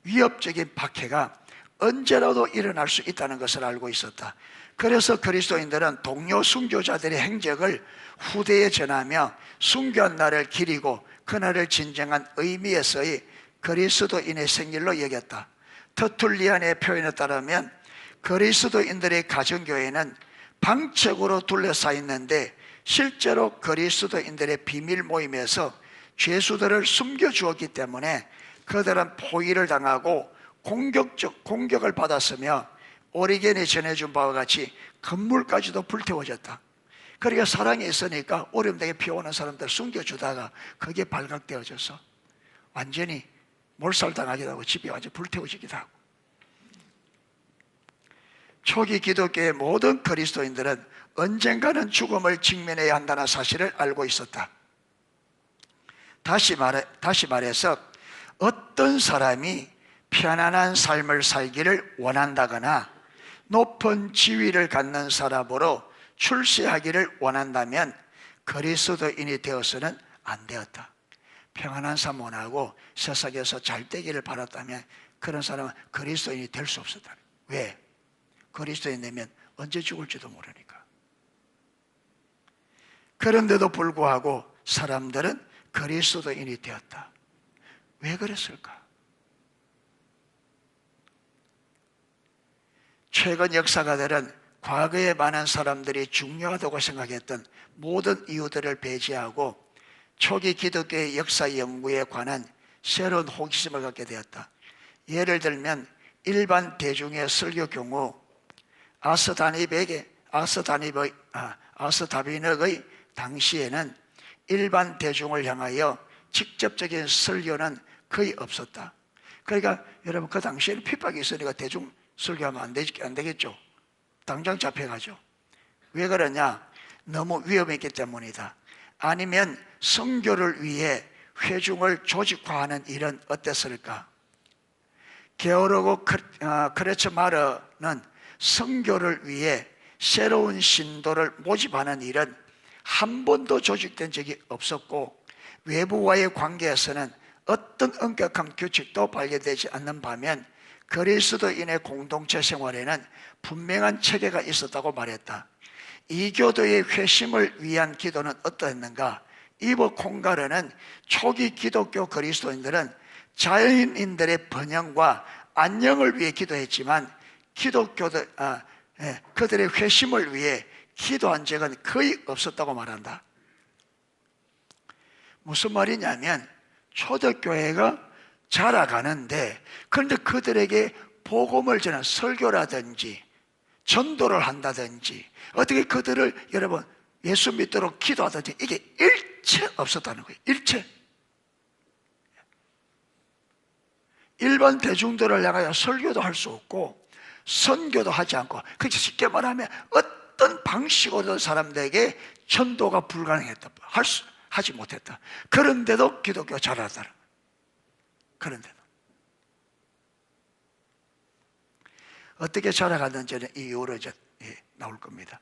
위협적인 박해가 언제라도 일어날 수 있다는 것을 알고 있었다. 그래서 그리스도인들은 동료 순교자들의 행적을 후대에 전하며 순교한 날을 기리고 그날을 진정한 의미에서의 그리스도인의 생일로 여겼다. 터툴리안의 표현에 따르면 그리스도인들의 가정교회는 방책으로 둘러싸 있는데 실제로 그리스도인들의 비밀 모임에서 죄수들을 숨겨주었기 때문에 그들은 포위를 당하고 공격을 받았으며 오리겐이 전해준 바와 같이 건물까지도 불태워졌다. 그러니까 사랑이 있으니까 오염되게 피워오는 사람들 숨겨주다가 그게 발각되어져서 완전히 몰살당하기도 하고 집이 완전히 불태워지기도 하고. 초기 기독교의 모든 그리스도인들은 언젠가는 죽음을 직면해야 한다는 사실을 알고 있었다. 다시 말해서 어떤 사람이 편안한 삶을 살기를 원한다거나 높은 지위를 갖는 사람으로 출세하기를 원한다면 그리스도인이 되어서는 안 되었다. 평안한 삶 원하고 세상에서 잘 되기를 바랐다면 그런 사람은 그리스도인이 될 수 없었다. 왜? 그리스도인 되면 언제 죽을지도 모르니까. 그런데도 불구하고 사람들은 그리스도인이 되었다. 왜 그랬을까? 최근 역사가들은 과거에 많은 사람들이 중요하다고 생각했던 모든 이유들을 배제하고 초기 기독교의 역사 연구에 관한 새로운 호기심을 갖게 되었다. 예를 들면 일반 대중의 설교 경우 아스다비너의 당시에는 일반 대중을 향하여 직접적인 설교는 거의 없었다. 그러니까 여러분 그 당시에는 핍박이 있으니까 대중 설교하면 안 되겠죠. 당장 잡혀가죠. 왜 그러냐? 너무 위험했기 때문이다. 아니면 선교를 위해 회중을 조직화하는 일은 어땠을까? 게오르고 크레츠마르는 선교를 위해 새로운 신도를 모집하는 일은 한 번도 조직된 적이 없었고 외부와의 관계에서는 어떤 엄격한 규칙도 발견되지 않는 반면 그리스도인의 공동체 생활에는 분명한 체계가 있었다고 말했다. 이교도의 회심을 위한 기도는 어떠했는가? 이브 콩가르는 초기 기독교 그리스도인들은 자연인들의 번영과 안녕을 위해 기도했지만 그들의 회심을 위해 기도한 적은 거의 없었다고 말한다. 무슨 말이냐면 초대교회가 자라가는데 그런데 그들에게 복음을 전하는 설교라든지 전도를 한다든지 어떻게 그들을 여러분 예수 믿도록 기도하든지 이게 일체 없었다는 거예요. 일체. 일반 대중들을 향하여 설교도 할 수 없고 선교도 하지 않고 그렇게 쉽게 말하면 어떤 방식으로든 사람들에게 전도가 불가능했다. 하지 못했다. 그런데도 기독교가 자라더라. 그런데도 어떻게 자라갔는지는 이유로 나올 겁니다.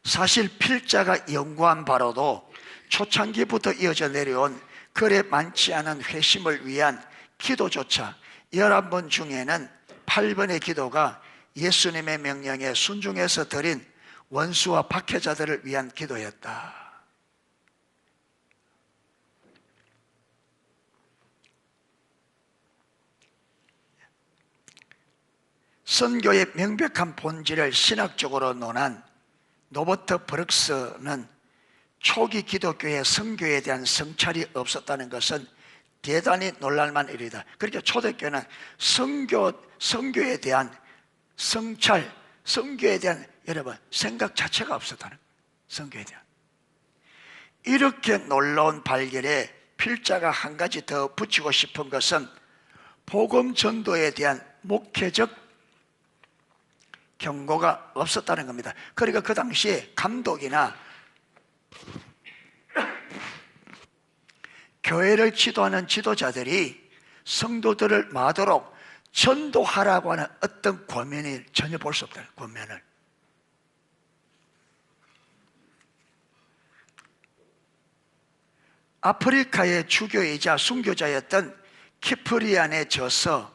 사실 필자가 연구한 바로도 초창기부터 이어져 내려온 그래 많지 않은 회심을 위한 기도조차 11번 중에는 8번의 기도가 예수님의 명령에 순종해서 드린 원수와 박해자들을 위한 기도였다. 선교의 명백한 본질을 신학적으로 논한 노버트 브룩스는 초기 기독교의 선교에 대한 성찰이 없었다는 것은 대단히 놀랄만 일이다. 그러니까 초대교회는 선교에 대한 성찰, 선교에 대한 여러분 생각 자체가 없었다는 거예요. 선교에 대한. 이렇게 놀라운 발견에 필자가 한 가지 더 붙이고 싶은 것은 복음 전도에 대한 목회적 경고가 없었다는 겁니다. 그러니까 그 당시에 감독이나 교회를 지도하는 지도자들이 성도들을 마도록 전도하라고 하는 어떤 권면을 전혀 볼 수 없다는 권면을. 아프리카의 주교이자 순교자였던 키프리안의 저서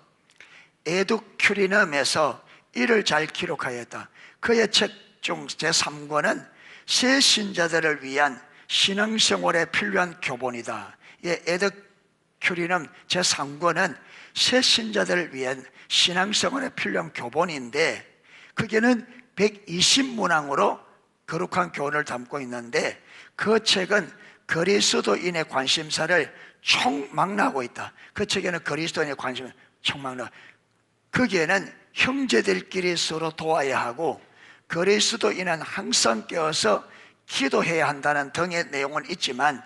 에두큐리넘에서 이를 잘 기록하였다. 그의 책 중 제3권은 새 신자들을 위한 신앙생활에 필요한 교본이다. 에두큐리넘 제3권은 새 신자들을 위한 신앙생활에 필요한 교본인데 그게는 120문항으로 거룩한 교훈을 담고 있는데 그 책은 그리스도인의 관심사를 총망라하고 있다. 그 책에는 그리스도인의 관심을 총망라. 거기에는 형제들끼리 서로 도와야 하고 그리스도인은 항상 깨어서 기도해야 한다는 등의 내용은 있지만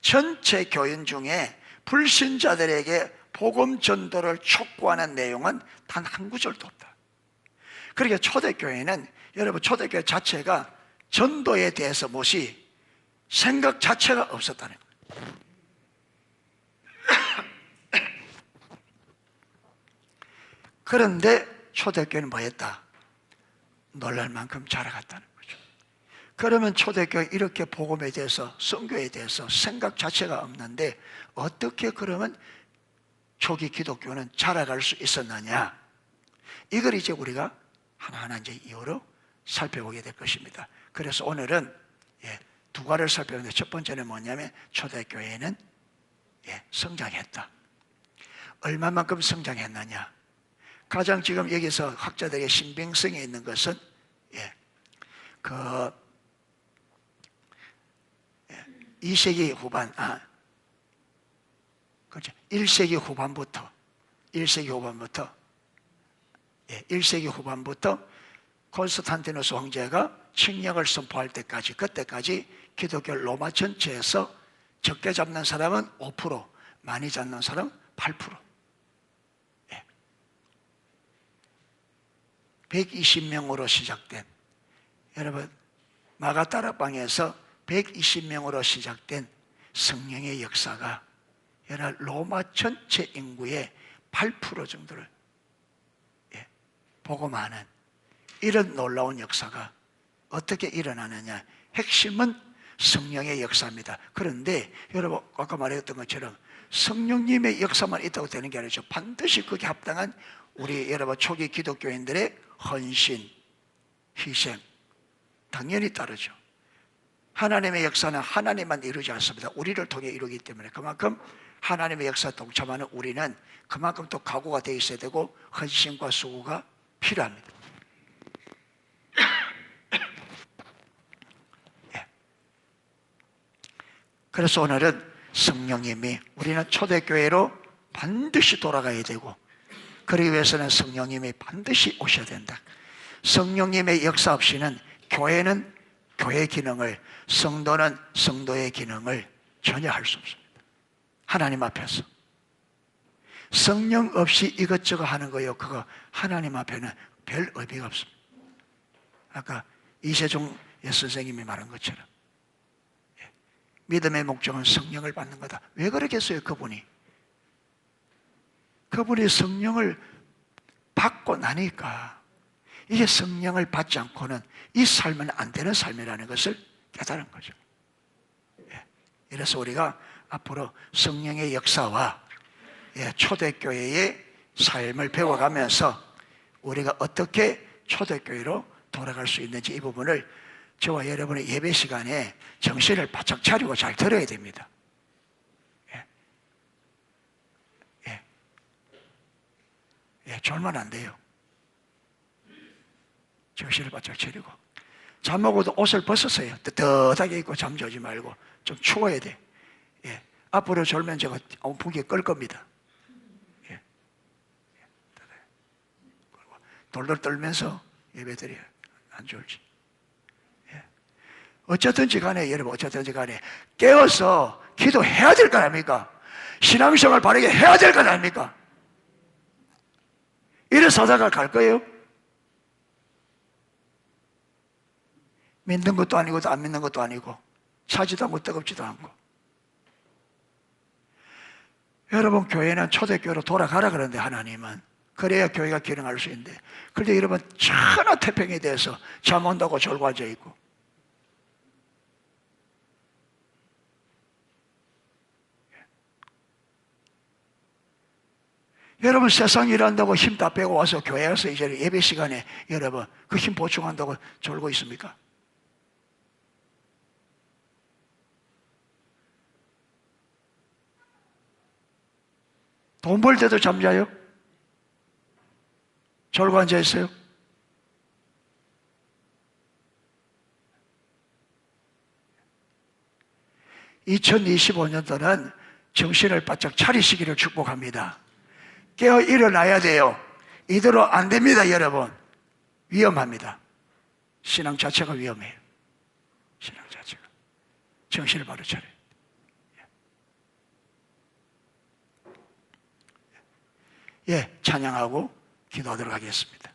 전체 교인 중에 불신자들에게 복음 전도를 촉구하는 내용은 단 한 구절도 없다. 그러니까 초대교회는 여러분 초대교회 자체가 전도에 대해서 무엇이 생각 자체가 없었다는 거예요. 그런데 초대교회는 뭐였다? 놀랄 만큼 자라갔다는 거죠. 그러면 초대교회 이렇게 복음에 대해서 선교에 대해서 생각 자체가 없는데 어떻게 그러면 초기 기독교는 자라갈 수 있었느냐? 이걸 이제 우리가 하나하나 이제 이유로 살펴보게 될 것입니다. 그래서 오늘은 두 가지를 살펴보는데 첫 번째는 뭐냐면 초대교회는 성장했다. 얼마만큼 성장했느냐? 가장 지금 여기서 학자들의 신빙성이 있는 것은 2세기 후반, 그렇죠. 1세기 후반부터 콘스탄티누스 황제가 칙령을 선포할 때까지, 그때까지 기독교 로마 전체에서 적게 잡는 사람은 5%, 많이 잡는 사람은 8%. 120명으로 시작된, 여러분 마가다락방에서 120명으로 시작된 성령의 역사가 여러분 로마 전체 인구의 8% 정도를 복음하는 이런 놀라운 역사가 어떻게 일어나느냐? 핵심은 성령의 역사입니다. 그런데 여러분 아까 말했던 것처럼 성령님의 역사만 있다고 되는 게 아니죠. 반드시 그게 합당한 우리 여러분 초기 기독교인들의 헌신, 희생 당연히 따르죠. 하나님의 역사는 하나님만 이루지 않습니다. 우리를 통해 이루기 때문에 그만큼 하나님의 역사에 동참하는 우리는 그만큼 또 각오가 되어 있어야 되고 헌신과 수고가 필요합니다. 그래서 오늘은 성령님이 우리는 초대교회로 반드시 돌아가야 되고 그러기 위해서는 성령님이 반드시 오셔야 된다. 성령님의 역사 없이는 교회는 교회의 기능을, 성도는 성도의 기능을 전혀 할 수 없습니다. 하나님 앞에서 성령 없이 이것저것 하는 거요, 그거 하나님 앞에는 별 의미가 없습니다. 아까 이세종 선생님이 말한 것처럼 믿음의 목적은 성령을 받는 거다. 왜 그러겠어요? 그분이 성령을 받고 나니까 이게 성령을 받지 않고는 이 삶은 안 되는 삶이라는 것을 깨달은 거죠. 이래서 우리가 앞으로 성령의 역사와 초대교회의 삶을 배워가면서 우리가 어떻게 초대교회로 돌아갈 수 있는지 이 부분을 저와 여러분의 예배 시간에 정신을 바짝 차리고 잘 들어야 됩니다. 졸면 안 돼요. 정신을 바짝 차리고 잠 먹어도 옷을 벗었어요. 뜨뜻하게 입고 잠자지 말고 좀 추워야 돼. 앞으로 졸면 제가 온풍기에 끌 겁니다. 돌돌 떨면서 예배드려요. 안 졸지. 어쨌든지 간에 여러분 어쨌든지 간에 깨어서 기도해야 될 거 아닙니까? 신앙생활 바르게 해야 될 거 아닙니까? 이래서 하다가 갈 거예요? 믿는 것도 아니고 안 믿는 것도 아니고 차지도 않고 뜨겁지도 않고. 여러분 교회는 초대교회로 돌아가라 그러는데 하나님은 그래야 교회가 기능할 수 있는데 그런데 여러분 천하태평에 대해서 잠 온다고 졸고 앉아있고 여러분 세상 일한다고 힘 다 빼고 와서 교회 와서 이제 예배 시간에 여러분 그 힘 보충한다고 졸고 있습니까? 돈 벌 때도 잠자요? 졸고 앉아 있어요? (2025년도는) 정신을 바짝 차리시기를 축복합니다. 깨어 일어나야 돼요. 이대로 안 됩니다, 여러분. 위험합니다. 신앙 자체가 위험해요. 신앙 자체가. 정신을 바로 차려요. 찬양하고 기도하도록 하겠습니다.